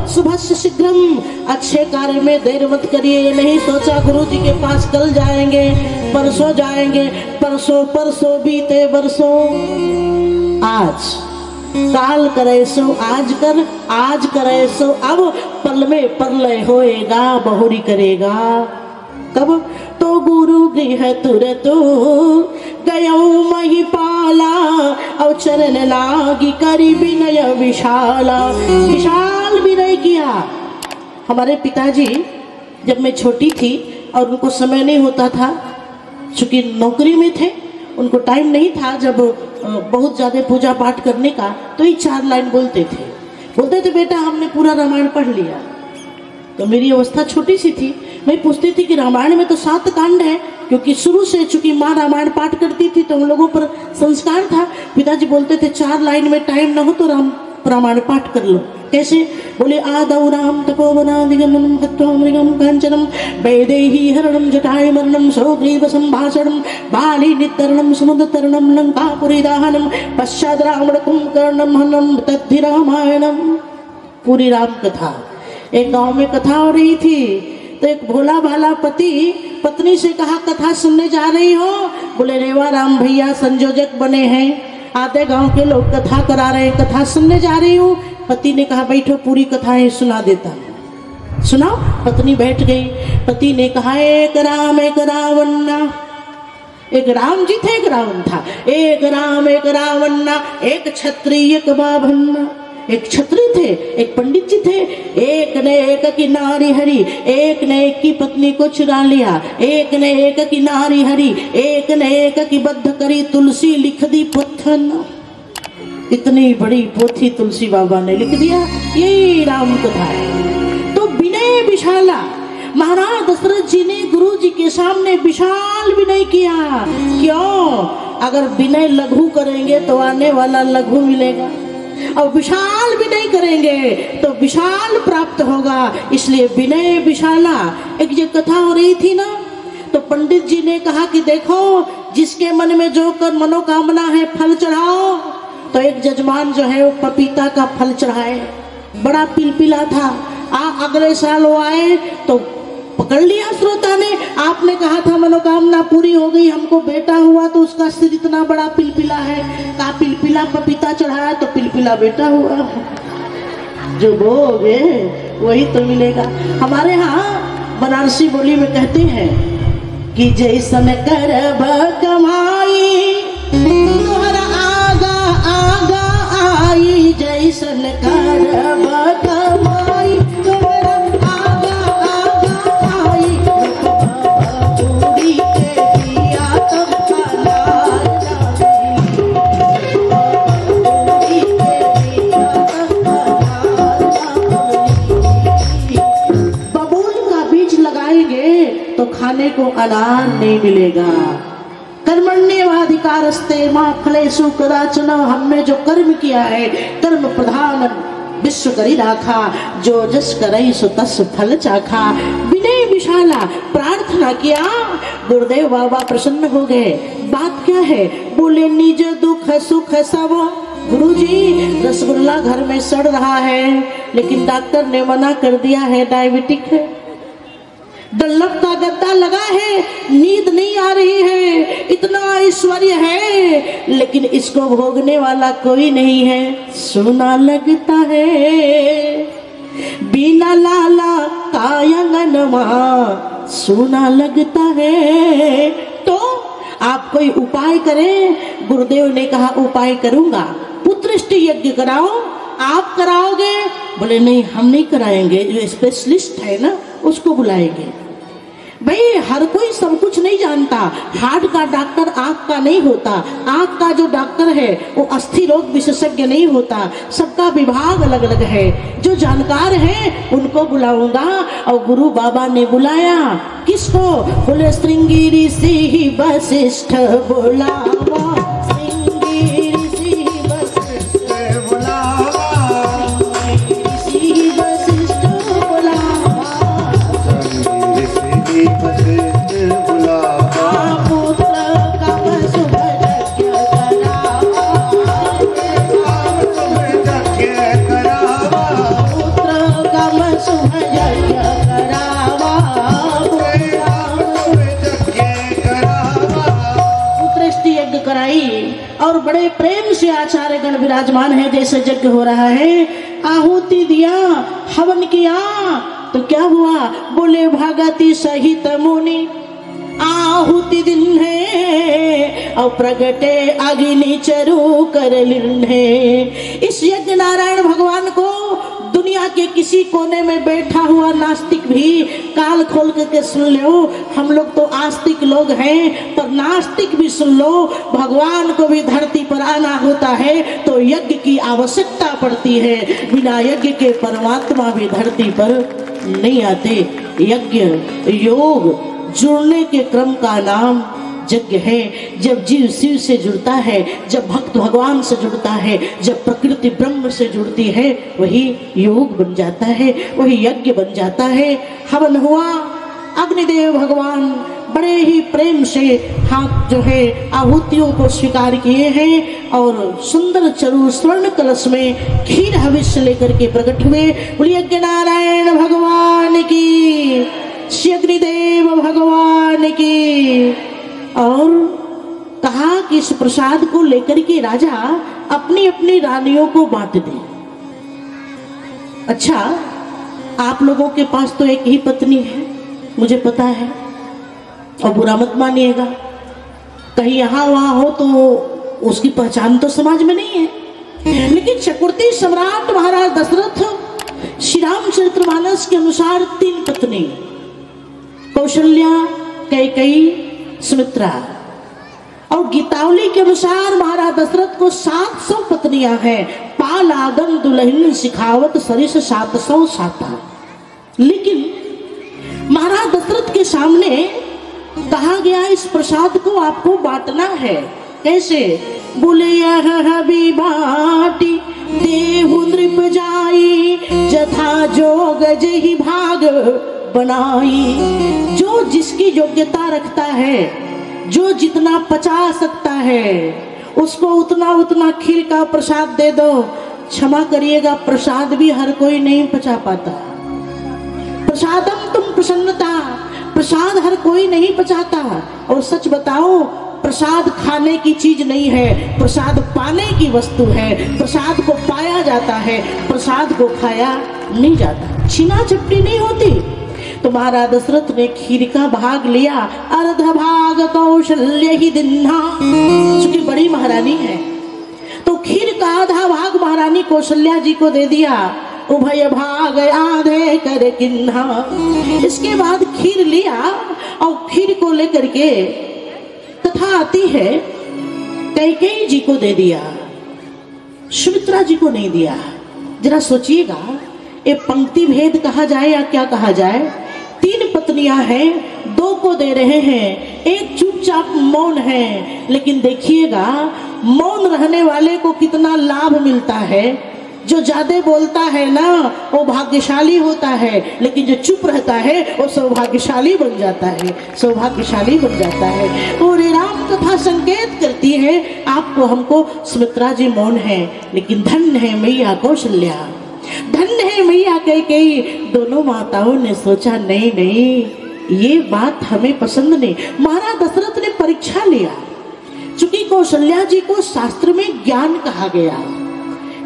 सुबह से शीघ्रम, अच्छे कार्य में देर मत करिए। नहीं सोचा गुरु जी के पास कल जाएंगे, परसों जाएंगे, परसों बीते बरसों, आज काल करे सो आज कर, आज करे सो अब, पल में परलय होएगा, बहुरी करेगा कब? तो गुरु गृह तुरत गयो मही पाला, और चरण लागी करी विनय विशाला। विशाल विनय किया। हमारे पिताजी जब मैं छोटी थी और उनको समय नहीं होता था, चूंकि नौकरी में थे, उनको टाइम नहीं था जब बहुत ज़्यादा पूजा पाठ करने का, तो ही 4 लाइन बोलते थे। बोलते थे बेटा हमने पूरा रामायण पढ़ लिया। तो मेरी अवस्था छोटी सी थी, मैं पूछती थी कि रामायण में तो 7 कांड है, क्योंकि शुरू से चूंकि माँ रामायण पाठ करती थी तो हम लोगों पर संस्कार था। पिताजी बोलते थे 4 लाइन में टाइम ना हो तो रामायण पाठ कर लो। कैसे? बोले आदौ राम तपोवनादिगमनं हत्वा मृगं कांचनं वैदेही हरणं जटाय मरणं सौग्रीव संभाषणं बाली नितरणं समुद्रतरणं लंकापुरी दाहनं पश्चात् रावण कुंभकर्णं हननं तद्धि रामायणं। पूरी राम कथा। एक गांव में कथा हो रही थी तो एक भोला भाला पति पत्नी से कहा कथा सुनने जा रही हो? बोले रेवा राम भैया संयोजक बने हैं, आधे गांव के लोग कथा करा रहे हैं, कथा सुनने जा रही हूँ। पति ने कहा बैठो पूरी कथाएं सुना देता हूं। सुनाओ। पत्नी बैठ गई। पति ने कहा एक राम एक रावण, एक राम जी थे एक रावण था। एक राम एक रावण, एक क्षत्रिय एक बाभन। एक क्षत्रिय थे, एक पंडित जी थे। एक ने एक की नारी हरी, एक ने एक की पत्नी को चुरा लिया। एक ने एक की नारी हरी, एक ने एक की बद्ध करी, तुलसी लिख दी पत्थन। इतनी बड़ी पोथी तुलसी बाबा ने लिख दिया। यही राम कथा है। तो विनय विशाला, महाराज दशरथ जी ने गुरु जी के सामने विशाल विनय किया। क्यों? अगर विनय लघु करेंगे तो आने वाला लघु मिलेगा, और विशाल विनय करेंगे तो विशाल प्राप्त होगा। इसलिए विनय विशाला। एक जो कथा हो रही थी ना, तो पंडित जी ने कहा कि देखो जिसके मन में जो कर मनोकामना है फल चढ़ाओ। तो एक जजमान जो है वो पपीता का फल चढ़ाए, बड़ा पिलपिला था। अगले साल वो आए तो पकड़ लिया श्रोता ने, आपने कहा था मनोकामना पूरी हो गई, हमको बेटा हुआ तो उसका सिर इतना बड़ा पिलपिला है। कहा पिलपिला पपीता चढ़ाया तो पिलपिला बेटा हुआ। जो बोगे वही तो मिलेगा। हमारे यहाँ बनारसी बोली में कहते हैं कि जैसन करब कमाई तोहरा आगा आगा आई, जैसन करब कमाई तोहरा आगा आगा आई, पूरी के दिया तब कलार जाई, पूरी के दिया तब कलार जाई। बबूल का बीज लगाएंगे तो खाने को अनार नहीं मिलेगा। कर्मण्येवाधिकारस्ते मां फलेषु कदाचन। हमने जो कर्म किया है कर्म प्रधान विश्व करी राखा, जो जस करई सो तस फल चाखा। विनय विशाला प्रार्थना किया, गुरुदेव बाबा प्रसन्न हो गए। बात क्या है? बोले निज दुख सुख सब। गुरुजी रसगुल्ला घर में सड़ रहा है, लेकिन डॉक्टर ने मना कर दिया है डायबिटिक है। डल्लभ का गद्दा लगा है, नींद नहीं आ रही है, इतना ऐश्वर्य है, लेकिन इसको भोगने वाला कोई नहीं है। सोना लगता है बिना लाला कायंगनमा, सोना लगता है। तो आप कोई उपाय करें। गुरुदेव ने कहा उपाय करूंगा। पुत्रष्टि यज्ञ कराओ। आप कराओगे? बोले नहीं हम नहीं कराएंगे, जो स्पेशलिस्ट है ना उसको बुलाएंगे। भाई हर कोई सब कुछ नहीं जानता। हार्ट का डॉक्टर आंख का नहीं होता, आंख का जो डॉक्टर है वो अस्थि रोग विशेषज्ञ नहीं होता। सबका विभाग अलग अलग है। जो जानकार है उनको बुलाऊंगा। और गुरु बाबा ने बुलाया किसको? बोले श्रृंगी ऋषि वशिष्ठ बुलावा, श्रृंगी ऋषि वशिष्ठ बुलावा, ऋषि वशिष्ठ बुलावा, और बड़े प्रेम से आचार्य गण विराजमान है। जैसे यज्ञ हो रहा है, आहुति दिया, हवन किया, तो क्या हुआ? बोले भगति सहित मुनि आहुति दिन है, और प्रगटे अग्नि चरु कर लिन्हे। इस यज्ञ नारायण भगवान को दुनिया के किसी कोने में बैठा हुआ नास्तिक भी काल खोल के सुन लो, हम लोग तो आस्तिक लोग हैं, पर नास्तिक भी सुन लो, भगवान को भी धरती पर आना होता है तो यज्ञ की आवश्यकता पड़ती है। बिना यज्ञ के परमात्मा भी धरती पर नहीं आते। यज्ञ, योग, जुड़ने के क्रम का नाम यज्ञ है। जब जीव शिव से जुड़ता है, जब भक्त भगवान से जुड़ता है, जब प्रकृति ब्रह्म से जुड़ती है, वही योग बन जाता है, वही यज्ञ बन जाता है। हवन हुआ, अग्निदेव भगवान बड़े ही प्रेम से हाथ जो है आहुतियों को स्वीकार किए हैं और सुंदर चरु स्वर्ण कलश में खीर हविष्य लेकर के प्रकट हुए। बोलिए यज्ञ नारायण भगवान की, श्री अग्निदेव भगवान की। और कहा कि इस प्रसाद को लेकर के राजा अपनी अपनी रानियों को बांट दे। अच्छा, आप लोगों के पास तो एक ही पत्नी है, मुझे पता है, और बुरा मत मानिएगा, कहीं यहाँ वहां हो तो उसकी पहचान तो समाज में नहीं है। लेकिन चक्रवर्ती सम्राट महाराज दशरथ श्री रामचरितमानस के अनुसार 3 पत्नी, कौशल्या, कैकेयी, सुमित्रा, और गीतावली के अनुसार महाराज दशरथ को 700 पत्नियां हैं। पाल आदम दुल्हन सिखावत सरिस 700 साता। लेकिन महाराज दशरथ के सामने कहा गया इस प्रसाद को आपको बांटना है। कैसे? बोले यह भी बाटी देहु नृप जाई, जथा जोग जही भाग बनाई। जो जिसकी योग्यता रखता है, जो जितना पचा सकता है, उसको उतना उतना खीर का प्रसाद दे दो। क्षमा करिएगा, प्रसाद भी हर कोई नहीं पचा पाता। प्रसादम तुम प्रसन्नता, प्रसाद हर कोई नहीं पचाता। और सच बताओ, प्रसाद खाने की चीज नहीं है, प्रसाद पाने की वस्तु है। प्रसाद को पाया जाता है, प्रसाद को खाया नहीं जाता। छीना झपटी नहीं होती। तो महाराज दशरथ ने खीर का भाग लिया, अर्ध भाग कौशल्य ही दिन्हा, चूंकि बड़ी महारानी है तो खीर का आधा भाग महारानी कौशल्या जी को दे दिया। उभय भाग आधे कर किन्हा। इसके बाद खीर लिया और खीर को लेकर के तथा आती है कैकेयी जी को दे दिया, सुमित्रा जी को नहीं दिया। जरा सोचिएगा, ये पंक्ति भेद कहा जाए या क्या कहा जाए? 3 पत्नियां हैं, 2 को दे रहे हैं, एक चुपचाप मौन है। लेकिन देखिएगा, मौन रहने वाले को कितना लाभ मिलता है। जो ज्यादा बोलता है ना, वो भाग्यशाली होता है, लेकिन जो चुप रहता है वो सौभाग्यशाली बन जाता है, सौभाग्यशाली बन जाता है। और राम कथा संकेत करती है आपको, हमको सुमित्रा जी मौन है, लेकिन धन्य है मैया कौशल्या, धन्य है मैया कैकेयी। दोनों माताओं ने सोचा नहीं नहीं, ये बात हमें पसंद नहीं। महाराज दशरथ ने परीक्षा लिया, चूंकि कौशल्या जी को शास्त्र में ज्ञान कहा गया,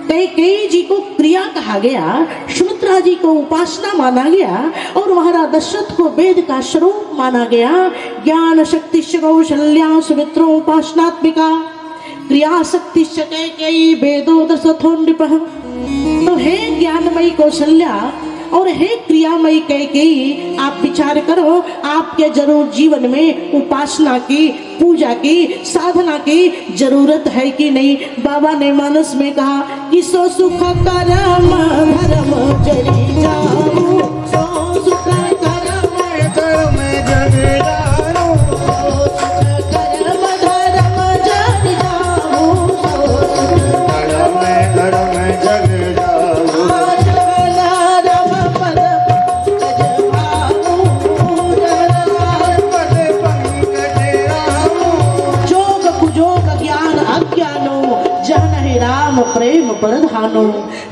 कैकेयी जी को क्रिया कहा गया, सुमित्रा जी को उपासना माना गया, और महाराज दशरथ को वेद का स्वरूप माना गया। ज्ञान शक्ति कौशल्या सुमित्रो उपासनात्मिका, क्रिया शक्ति कैकेयी वेदो दशरथो नृपः। तो हे ज्ञानमयी कौशल्या और हे क्रियामयी कैकेयी, आप विचार करो, आपके जरूर जीवन में उपासना की, पूजा की, साधना की जरूरत है कि नहीं? बाबा ने मानस में कहा कि सो सुख करम धर्म जरी जाऊं, सो सुख करम धर्म जरी जाऊं, सो सुख करम धर्म जरी जाऊं, सो सुख धर्म जरी जाऊं। प्रेम प्रधानो।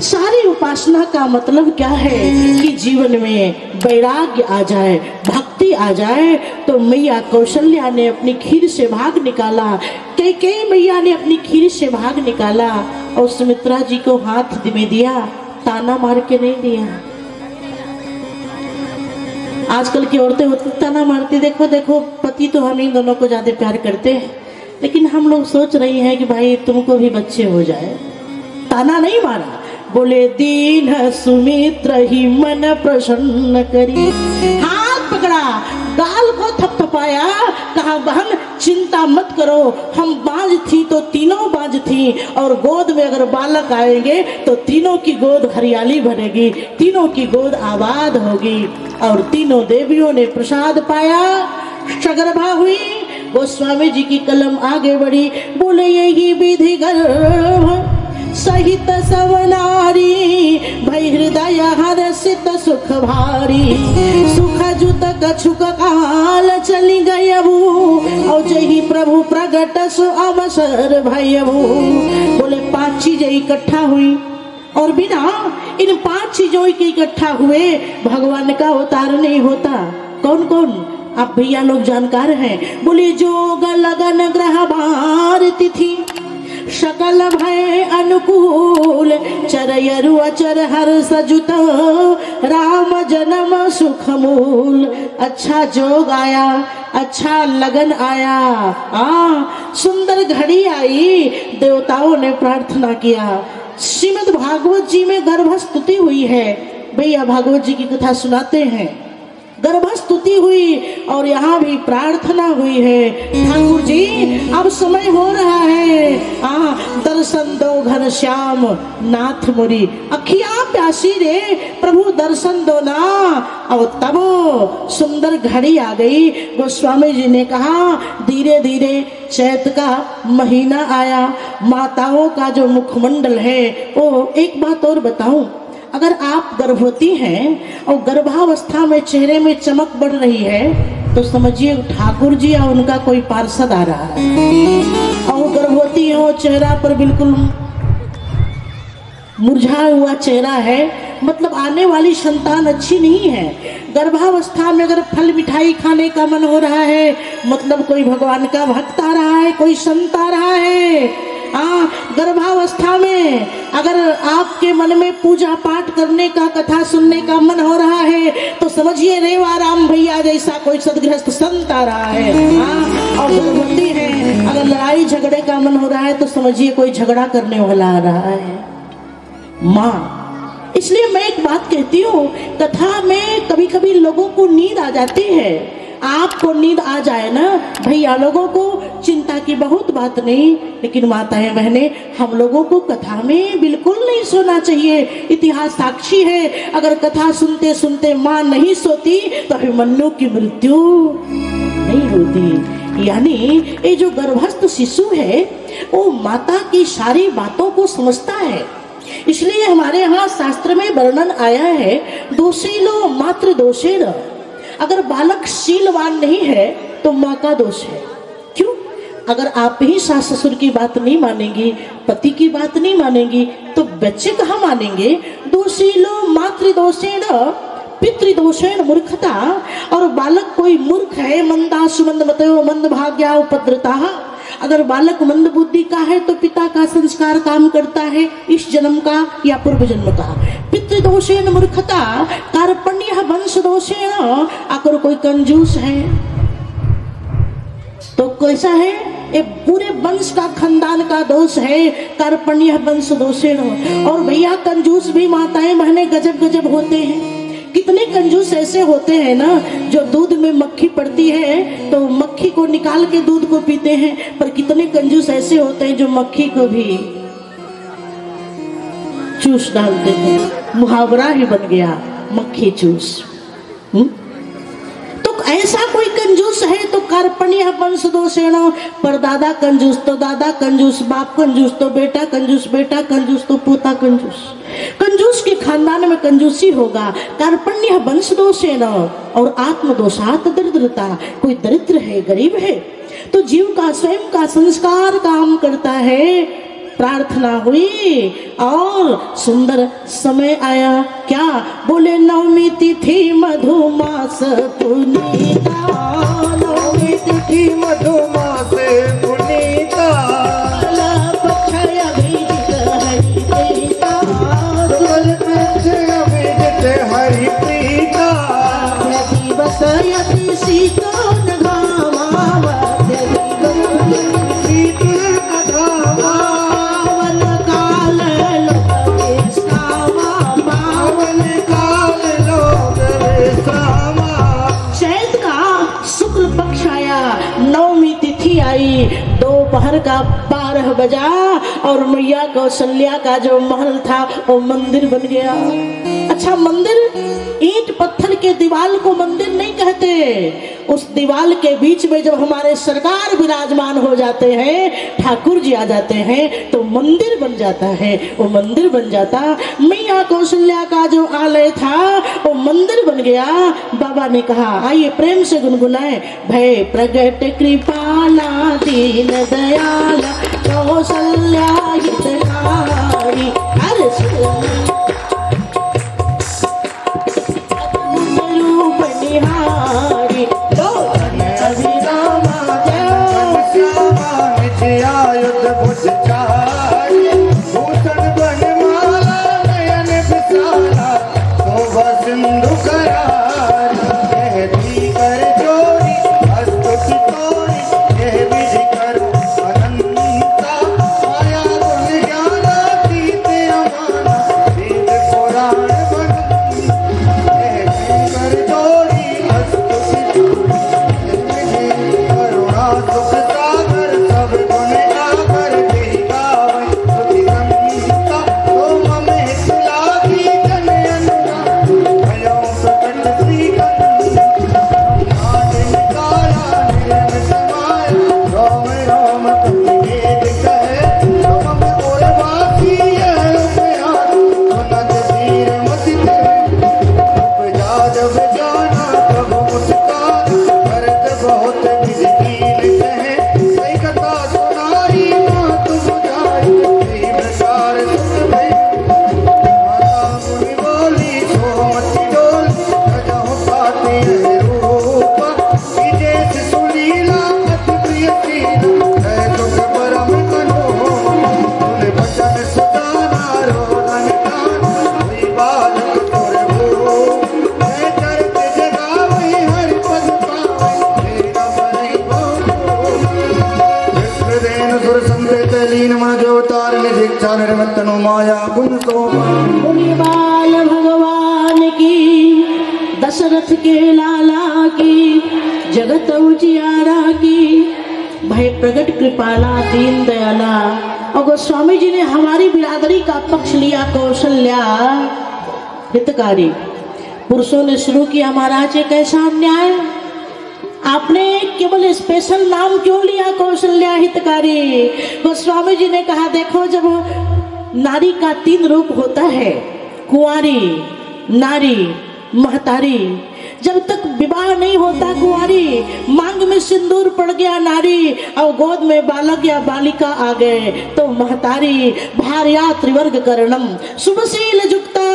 सारी उपासना का मतलब क्या है कि जीवन में वैराग्य आ जाए, भक्ति आ जाए। तो मैया कौशल्या ने अपनी खीर से भाग निकाला, कैकेयी मैया ने अपनी खीर से भाग निकाला, और सुमित्रा जी को हाथ में दिया, ताना मार के नहीं दिया। आजकल की औरतें होती ताना मारती, देखो देखो पति तो हम इन दोनों को ज्यादा प्यार करते हैं, लेकिन हम लोग सोच रही हैं कि भाई तुमको भी बच्चे हो जाए। ताना नहीं मारा, बोले दीन सुमित्र ही मन प्रसन्न करी। हाथ पकड़ा, गाल को थपथपाया, कहा बहन चिंता मत करो, हम बाज थी तो तीनों बाज थी, और गोद में अगर बालक आएंगे तो तीनों की गोद हरियाली भरेगी, तीनों की गोद आबाद होगी। और तीनों देवियों ने प्रसाद पाया, सगर्भा हुई। गोस्वामी जी की कलम आगे बढ़ी, बोले यही विधि गर्भ सहित सब नारी, भय हृदय हर्षित सुख भारी, सुख जुत कछुक काल चली गयबू, और जही प्रभु प्रगट सु अवसर भयबू। बोले 5 चीजें इकट्ठा हुई, और बिना इन 5 चीजों के इकट्ठा हुए भगवान का अवतार नहीं होता। कौन कौन आप भैया लोग जानकार हैं? बोले जोग लगन ग्रह बार तिथि, सकल भय अनुकूल, चरयरु अचर हर सजुत, राम जन्म सुख मूल। अच्छा जोग आया, अच्छा लगन आया, सुंदर घड़ी आई, देवताओं ने प्रार्थना किया। श्रीमद् भागवत जी में गर्भस्तुति हुई है। भैया भागवत जी की कथा सुनाते हैं, गर्भस्तुति हुई और यहाँ भी प्रार्थना हुई है। ठाकुर जी अब समय हो रहा है, दर्शन दो घनश्याम नाथ मोरी, अखियां प्यासी रे प्रभु दर्शन दो ना। और तब सुंदर घड़ी आ गई। गोस्वामी जी ने कहा धीरे धीरे चैत का महीना आया, माताओं का जो मुखमंडल है वो, एक बात और बताऊं, अगर आप गर्भवती हैं और गर्भावस्था में चेहरे में चमक बढ़ रही है तो समझिए ठाकुर जी या उनका कोई पार्षद आ रहा है। और गर्भवती हो, चेहरा पर बिल्कुल मुरझाया हुआ चेहरा है, मतलब आने वाली संतान अच्छी नहीं है। गर्भावस्था में अगर फल मिठाई खाने का मन हो रहा है, मतलब कोई भगवान का भक्त आ रहा है, कोई संत आ रहा है। गर्भावस्था में अगर आपके मन में पूजा पाठ करने का, कथा सुनने का मन हो रहा है तो समझिए रेवा राम भैया जैसा कोई सदगृहस्थ संत आ रहा है। और गर्भवती है, अगर लड़ाई झगड़े का मन हो रहा है तो समझिए कोई झगड़ा करने वाला आ रहा है। माँ, इसलिए मैं एक बात कहती हूँ, कथा में कभी कभी लोगों को नींद आ जाती है। आपको नींद आ जाए ना भैया, लोगों को चिंता की बहुत बात नहीं, लेकिन माताएं बहनें, हम लोगों को कथा में बिल्कुल नहीं सोना चाहिए। इतिहास साक्षी है, अगर कथा सुनते सुनते माँ नहीं सोती तो अभिमन्यु की मृत्यु नहीं होती। यानी ये जो गर्भस्थ शिशु है वो माता की सारी बातों को समझता है। इसलिए हमारे यहाँ शास्त्र में वर्णन आया है, दोषीलो मातृ दोषेण। अगर बालक शीलवान नहीं है तो माँ का दोष है। क्यों? अगर आप ही सास ससुर की बात नहीं मानेंगी, पति की बात नहीं मानेंगी, तो बच्चे कहाँ मानेंगे? दोषीलो मातृदोषेण पितृदोषेण मूर्खता। और बालक कोई मूर्ख है, मंदासु मंद मतयो मंद भाग्या उपद्रता। अगर बालक मंद बुद्धि का है तो पिता का संस्कार काम करता है, इस जन्म का या पूर्व जन्म का। पितृदोषेण मूर्खता, कार्पण्य वंश दोषेण। अगर कोई कंजूस है तो कैसा है? ये पूरे वंश का, खानदान का दोष है, कार्पण्य वंश दोषेण। और भैया कंजूस भी माताएं बहने गजब गजब होते हैं। कितने कंजूस ऐसे होते हैं ना, जो दूध में मक्खी पड़ती है तो मक्खी को निकाल के दूध को पीते हैं, पर कितने कंजूस ऐसे होते हैं जो मक्खी को भी चूस डालते हैं। मुहावरा ही बन गया मक्खी चूस। तो ऐसा कोई कंजूस है तो कार्पण्य वंश दोषेण। पर दादा कंजूस तो दादा कंजूस, बाप कंजूस तो बेटा कंजूस, बेटा कंजूस तो पोता कंजूस। कंजूस के खानदान में कंजूसी होगा। कार्पण्य वंश दोषेण। और आत्मदोषात दरिद्रता। कोई दरिद्र है, गरीब है, तो जीव का स्वयं का संस्कार काम करता है। प्रार्थना हुई और सुंदर समय आया। क्या बोले? नवमी तिथि मधुमास पुनीता, नवमी तिथि मधुमास पुनीता, पक्षय अभिजित हरि प्रीता, पक्षय अभिजित हरि प्रीता, दिवस यति शीतोन घामा, शीतल घामा, काल लोक दोपहर का 12 बजा और मैया कौशल्या का जो महल था वो मंदिर बन गया। अच्छा, मंदिर ईंट पत्थर के दीवार को मंदिर नहीं कहते, उस दीवार के बीच में जब हमारे सरकार विराजमान हो जाते हैं, ठाकुर जी आ जाते हैं, तो मंदिर बन जाता है, वो मंदिर बन जाता। मैया कौशल्या का जो आलय था वो मंदिर बन गया। बाबा ने कहा आइए प्रेम से गुनगुनाए, भय प्रगट कृपाला दीन दयाला कौशल्या हितकारी, हर रूप निहारी आयुध भुज चारी, भूषण बनमाला नयन विशाला, शोभा सिंधु करारी, कहती कर जोड़ी अस्तुति तोरी, यह विधि करो अनंता, माया गुण ज्ञानातीत अमाना, वेद पुराण बनती, कहती कर जोड़ी अस्तुति तोरी, यह विधि करुणा सुख सागर, सब गुण आकर देगावै स्तुति संगीता, तुम में हितलागी जन अनुराग, भयो प्रकट श्रीकंठ, ब्रह्मांड निकाला निरन समाया, रोम रोम तुम वेद कहे, तुम उर्वासी यह उपयास, सुनत धीर मति करे, उपजा जब जाना प्रभु मुस्कान, करत बहुत विधि कीन कहे, सही कथा सुनाई मात बुझाई, सही प्रकार सुन भई, माता मुनि बोली सोमति डोली, सजहु पाते यह रूप, विदेश सुलीला अति प्रिय शीला, है सुख परम कनोह, सुन बचन सुदाना रोदन कान, हुई बालक तुर भूप, है चरित जगावै हरि पद पावै, तेरा बरई बहु विश्वदेन सुर संदेत लीन मन जो तार निधिक्षा निर्मतनु माया गुण शोभा, बोलिए बाल भगवान की, दशरथ के लाला की, जगत उजियारा की, भय प्रगट कृपाला दीन दयाला। और गोस्वामी जी ने हमारी बिरादरी का पक्ष लिया, कौशल्या हितकारी। पुरुषों ने शुरू किया महाराज ये कैसा अन्याय, आपने केवल स्पेशल नाम क्यों लिया कौशल्या हितकारी। गोस्वामी जी ने कहा देखो, जब नारी का 3 रूप होता है, कुंवारी, नारी, महतारी, जब तक विवाह नहीं होता कुंवारी, मांग में सिंदूर पड़ गया नारी, और गोद में बालक या बालिका आ गए तो महतारी, भार्या त्रिवर्ग करणम, शुभशील जुक्ता,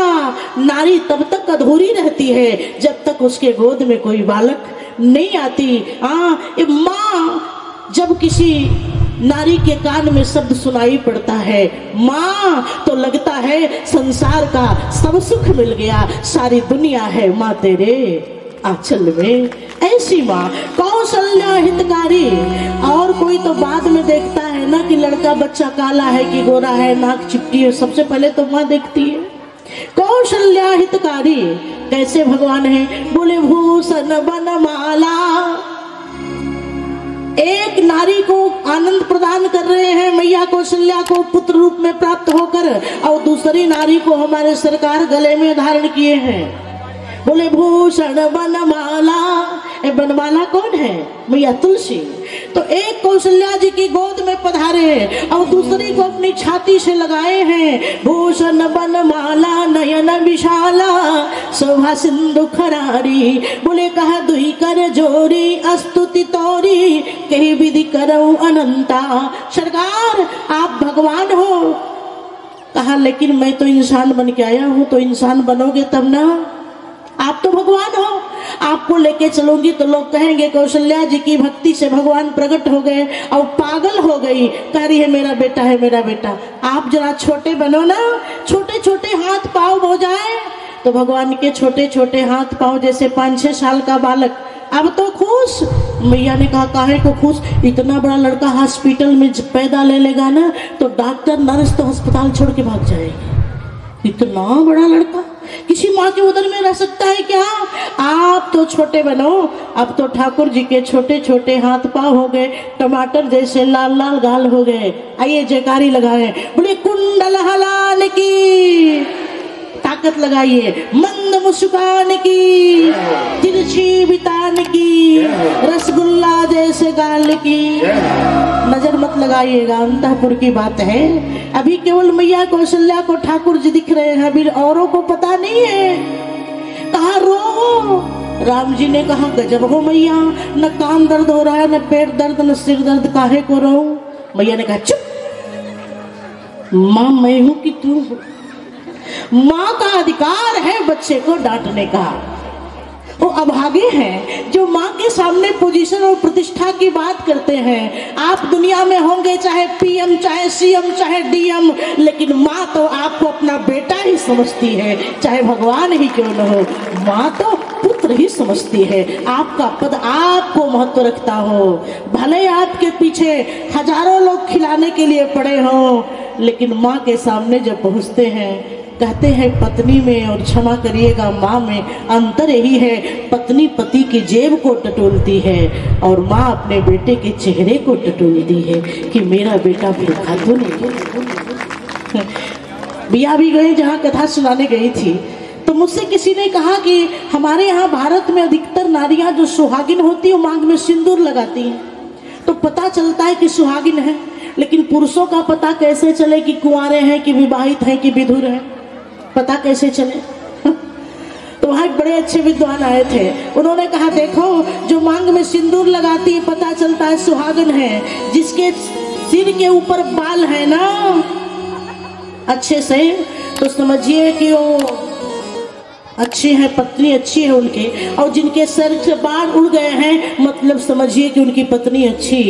नारी तब तक अधूरी रहती है जब तक उसके गोद में कोई बालक नहीं आती। माँ, जब किसी नारी के कान में शब्द सुनाई पड़ता है माँ, तो लगता है संसार का सब सुख मिल गया, सारी दुनिया है माँ तेरे आंचल में। ऐसी माँ कौशल्या हितकारी। और कोई तो बाद में देखता है ना कि लड़का बच्चा काला है कि गोरा है, नाक चिपटी है, सबसे पहले तो माँ देखती है। कौशल्या हितकारी कैसे भगवान है, बोले भूषण बनमाला, एक नारी को आनंद प्रदान कर रहे हैं मैया कौशल्या को पुत्र रूप में प्राप्त होकर, और दूसरी नारी को हमारे सरकार गले में धारण किए हैं। बोले भूषण बनमाला, बनमाला कौन है, मैया तुलसी। तो एक कौशल्या जी की गोद में पधारे और दूसरी को अपनी छाती से लगाए हैं। भूषण बनमाला नयन विशाला, शोभा सिंधु खरारी। बोले कहा दुई कर जोरी अस्तुति तोरी, कही विधि करो अनंता। सरकार आप भगवान हो। कहा लेकिन मैं तो इंसान बन के आया हूँ, तो इंसान बनोगे तब ना, आप तो भगवान हो, आपको लेके चलूंगी तो लोग कहेंगे कौशल्या जी की भक्ति से भगवान प्रकट हो गए और पागल हो गई, कह रही है मेरा बेटा है मेरा बेटा। आप जरा छोटे बनो ना, छोटे छोटे हाथ पाँव हो जाए तो भगवान के छोटे छोटे हाथ पाँव जैसे 5-6 साल का बालक। अब तो खुश। मैया ने कहा काहे को खुश, इतना बड़ा लड़का हॉस्पिटल में पैदा ले लेगा ना तो डॉक्टर नर्स तो अस्पताल छोड़ के भाग जाएगी। इतना बड़ा लड़का, किसी माँ के उदर में रह सकता है क्या? आप तो छोटे बनो, अब तो ठाकुर जी के छोटे छोटे हाथ पाँव हो गए, टमाटर जैसे लाल लाल गाल हो गए। आइए जयकारी लगाए, बोले कुंडल हलान की, ताकत लगाइए, मंद मुस्कान की, तिरछी बितान की, रसगुल्ला जैसे गाल की। नजर मत लगाइएगा, अंतःपुर की बात है। अभी केवल मैया कौशल्या को ठाकुर जी दिख रहे हैं, अभी औरों को पता नहीं है। कहा रो, राम जी ने कहा गजब हो मैया, न कान दर्द हो रहा है, न पेट दर्द, न सिर दर्द, काहे को रो? मैया ने कहा चुप, माँ मैं हूं कि तू हो? माँ का अधिकार है बच्चे को डांटने का। वो अभागे हैं जो माँ के सामने पोजीशन और प्रतिष्ठा की बात करते हैं। आप दुनिया में होंगे चाहे पीएम, चाहे सीएम, चाहे डीएम, लेकिन माँ तो आपको अपना बेटा ही समझती है, चाहे भगवान ही क्यों न हो। माँ तो पुत्र ही समझती है। आपका पद आपको महत्व रखता हो, भले आपके पीछे हजारों लोग खिलाने के लिए पड़े हों, लेकिन माँ के सामने जब पहुँचते हैं, कहते हैं पत्नी में और क्षमा करिएगा माँ में अंतर यही है, पत्नी पति की जेब को टटोलती है और माँ अपने बेटे के चेहरे को टटोलती है कि मेरा बेटा फिर खा तो नहीं। बिया भी गई, जहाँ कथा सुनाने गई थी तो मुझसे किसी ने कहा कि हमारे यहाँ भारत में अधिकतर नारियाँ जो सुहागिन होती है वो मांग में सिंदूर लगाती हैं, तो पता चलता है कि सुहागिन है। लेकिन पुरुषों का पता कैसे चले कि कुंवारे हैं कि विवाहित हैं कि विधुर हैं? पता कैसे चले? तो वहाँ एक बड़े अच्छे विद्वान आए थे, उन्होंने कहा देखो जो मांग में सिंदूर लगाती है पता चलता है सुहागन है। जिसके सिर के ऊपर बाल है ना अच्छे से, तो समझिए कि वो अच्छी है, पत्नी अच्छी है उनकी। और जिनके सर से बाल उड़ गए हैं, मतलब समझिए कि उनकी पत्नी अच्छी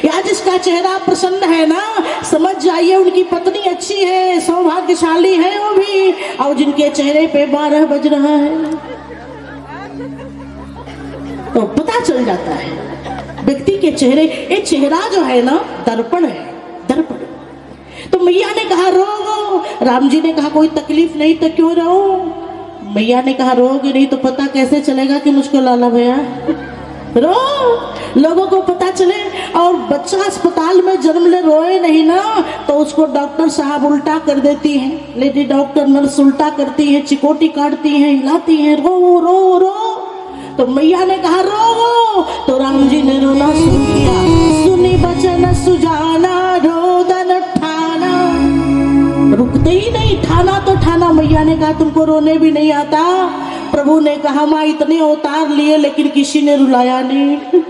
या जिसका चेहरा प्रसन्न है ना, समझ जाइए उनकी पत्नी अच्छी है, सौभाग्यशाली है वो भी। और जिनके चेहरे पे 12 बज रहा है तो पता चल जाता है व्यक्ति के चेहरे। ये चेहरा जो है ना दर्पण है, दर्पण। तो मैया ने कहा रो, राम जी ने कहा कोई तकलीफ नहीं तो क्यों रो? मैया ने कहा रोगे नहीं तो पता कैसे चलेगा कि मुझको लाला भैया? रो, लोगों को पता चले। और बच्चा अस्पताल में जन्म ले रोए नहीं ना, तो उसको डॉक्टर साहब उल्टा कर देती हैं, लेडी डॉक्टर नर्स उल्टा करती है, चिकोटी काटती है, हिलाती है, रो रो रो। तो मैया ने कहा रो, तो राम जी ने रोना शुरू किया। सुनी बचन सुजाना रोदन ठाना, रुकते ही नहीं, ठाना तो ठाना। मैया ने कहा तुमको रोने भी नहीं आता? प्रभु ने कहा माँ इतने अवतार लिए लेकिन किसी ने रुलाया नहीं।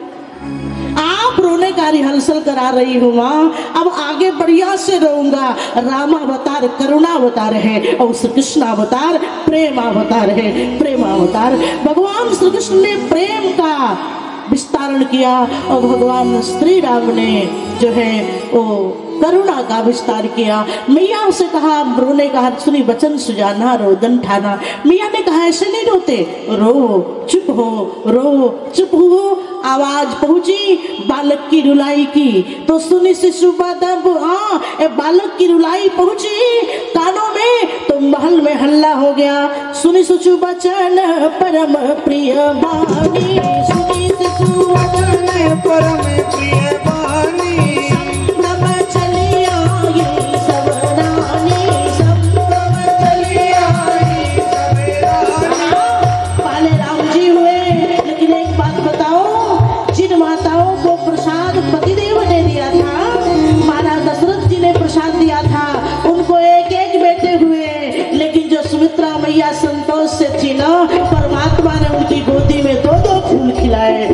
आप रोने का रिहर्सल करा रही हो माँ, अब आगे बढ़िया से रोऊंगा। राम अवतार करुणा अवतार है और श्री कृष्ण अवतार प्रेम अवतार है, प्रेम अवतार। भगवान श्री कृष्ण ने प्रेम का विस्तारण किया और भगवान श्री राम ने जो है वो करुणा का विस्तार किया। मैया से कहा, रोने का सुनी बचन सुजाना रोदन ठाना। मैया ने कहा ऐसे नहीं रोते, रो चुप हो, रो चुप हो। आवाज पहुंची बालक की रुलाई की, तो सुनी शिशु बालक की रुलाई पहुंची कानों में, तो महल में हल्ला हो गया। सुनी शिशु बचन परम प्रिय बानी, सुनी शिशु बचन परम प्रिय बानी, संतोष से थी ना, परमात्मा ने उनकी गोदी में दो फूल खिलाए।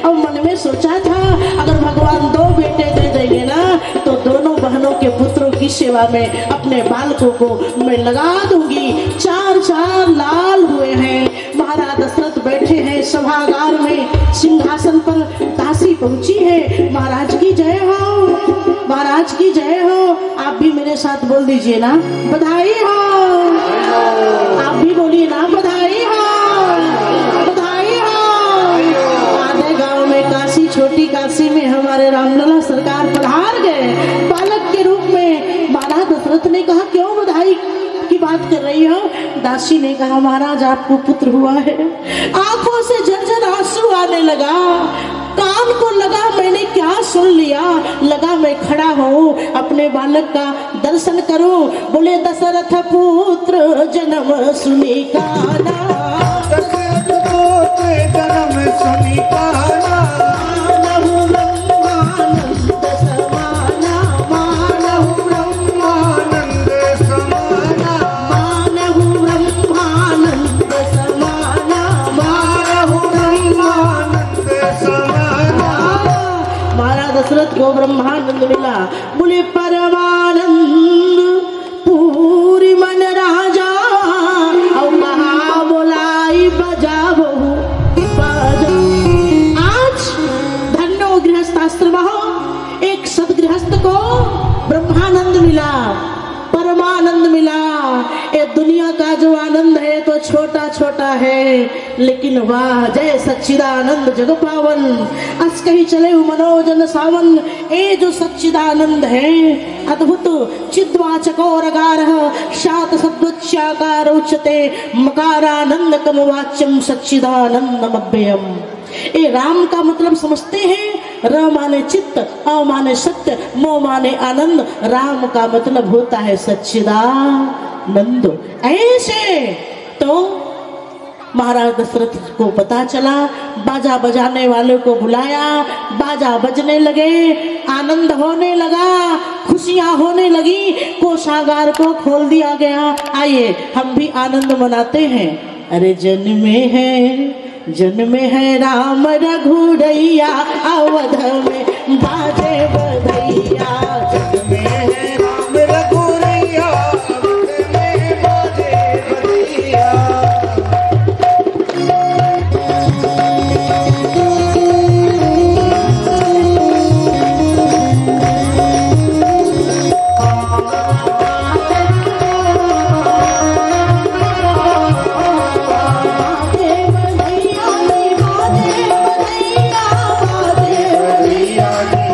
और मन में सोचा था अगर भगवान 2 बेटे दे देंगे ना, तो दोनों बहनों के पुत्रों की सेवा में अपने बालकों को मैं लगा दूंगी। 4 लाल हुए हैं। महाराज दशरथ बैठे हैं सभागार में, सिंहासन पर दासी पहुंची है। महाराज की जय हो, महाराज की जय हो। आप भी मेरे साथ बोल दीजिए ना, बधाई हो। आप भी बोलिए ना, बधाई हो, बधाई हो। आधे गांव में काशी, छोटी काशी में हमारे रामलला सरकार पधार गए बालक के रूप में। महाराज दशरथ ने कहा क्यों बधाई दासी ने कहा महाराज आपको पुत्र हुआ है। आंखों से झरझर आंसू आने लगा, कान को लगा मैंने क्या सुन लिया, लगा मैं खड़ा हूँ अपने बालक का दर्शन करूं। बोले दशरथ पुत्र जन्म सुनी काना, दशरथ पुत्र जन्म सुनी काना, मानहु ब्रह्मानंद समाना, मानहु ब्रह्मानंद समाना, मानहु ब्रह्मानंद समाना, मानहु ब्रह्मानंद समाना। महाराज दशरथ को ब्रह्मानंद मिला। बोले परमानंद पूरी मन राजा, और कहा बोलाई बजा बहु बाजा। आज धन्यो गृहस्थाश्रम, एक सदगृहस्थ को ब्रह्मानंद मिला, परमानंद मिला। ये दुनिया का जो आनंद है तो छोटा छोटा है, लेकिन वाह जय सच्चिदानंद जग पावन, अस कही चले मनोजन सावन। ये जो सच्चिदानंद है अद्भुत चिद्वाचकोरगार शात सद्वच्याकार उच्यते मकारानंद कम वाच्यम सच्चिदानंदमभ्ययम। ये राम का मतलब समझते हैं, र माने चित्त, अ माने सत्य, मो माने आनंद। राम का मतलब होता है सच्चिदानंद। ऐसे तो महाराज दशरथ को पता चला, बाजा बजाने वाले को बुलाया, बाजा बजने लगे, आनंद होने लगा, खुशियां होने लगी, कोषागार को खोल दिया गया। आइए हम भी आनंद मनाते हैं। अरे जन्मे है राम रघुरैया, अवध में बाजे बधैया। जन्मे है राम रघुरैया, अवध में बाजे बधैया।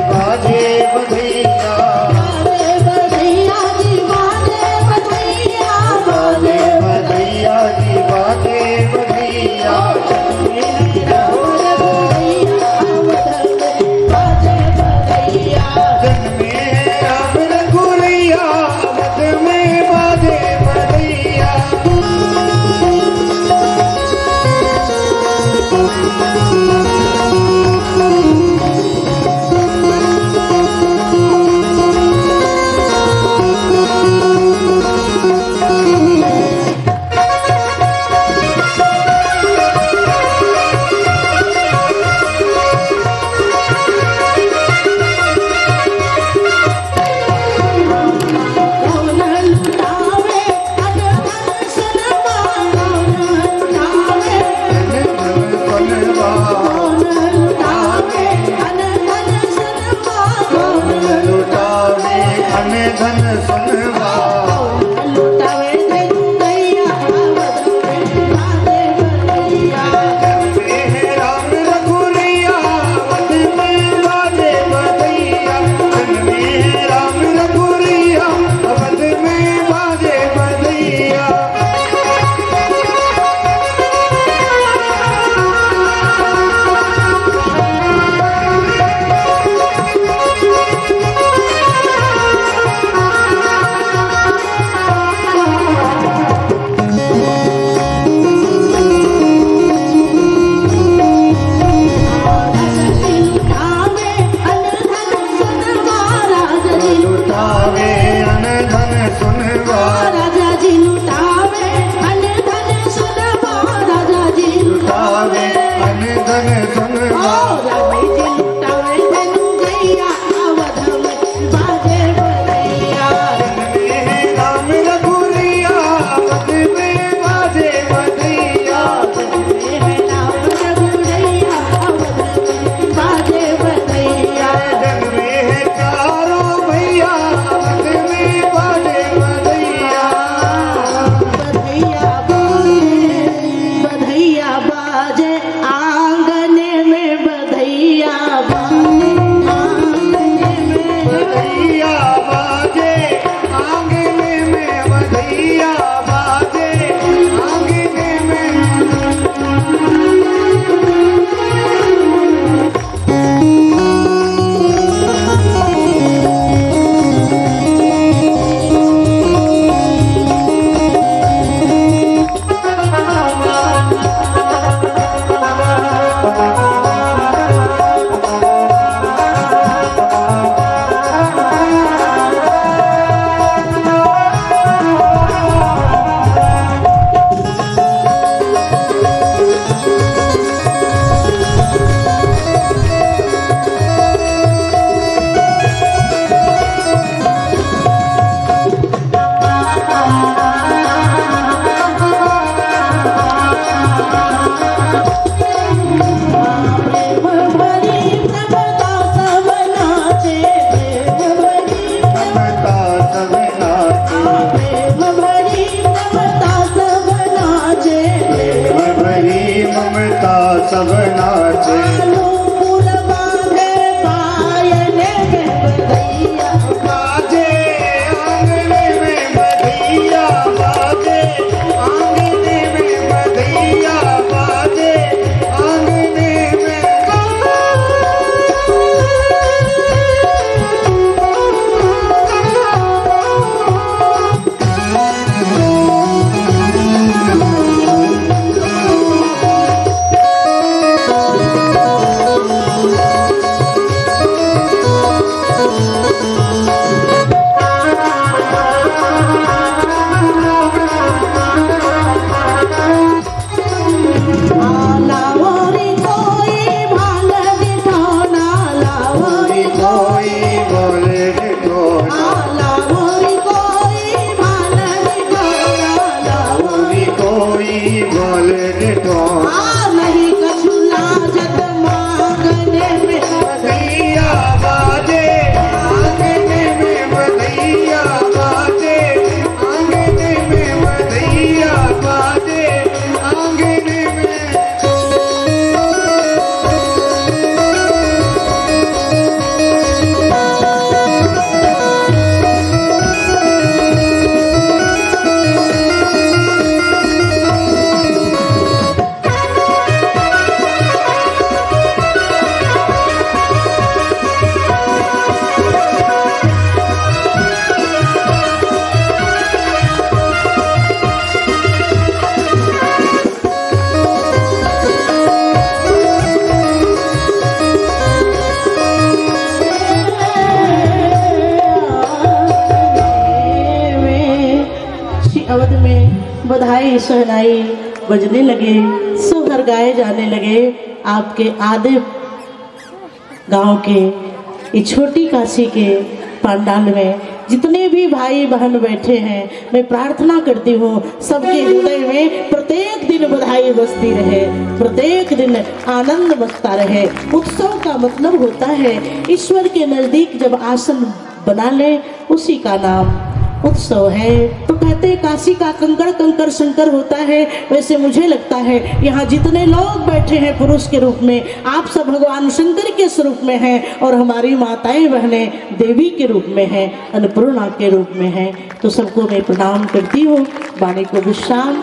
बाजे उसी अवध में बधाई सहनाई बजने लगे, सोहर गाए जाने लगे। आपके आधे गांव के इस छोटी काशी के पंडाल में जितने भी भाई बहन बैठे हैं, मैं प्रार्थना करती हूँ सबके हृदय में प्रत्येक दिन बधाई बजती रहे, प्रत्येक दिन आनंद बजता रहे। उत्सव का मतलब होता है ईश्वर के नजदीक जब आसन बना ले, उसी का नाम उत्सव है। तो कहते हैं काशी का कंकड़ कंकड़ शंकर होता है, वैसे मुझे लगता है यहाँ जितने लोग बैठे हैं पुरुष के रूप में, आप सब भगवान शंकर के स्वरूप में हैं और हमारी माताएं बहनें देवी के रूप में हैं, अन्नपूर्णा के रूप में हैं। तो सबको मैं प्रणाम करती हूँ, वाणी को विश्राम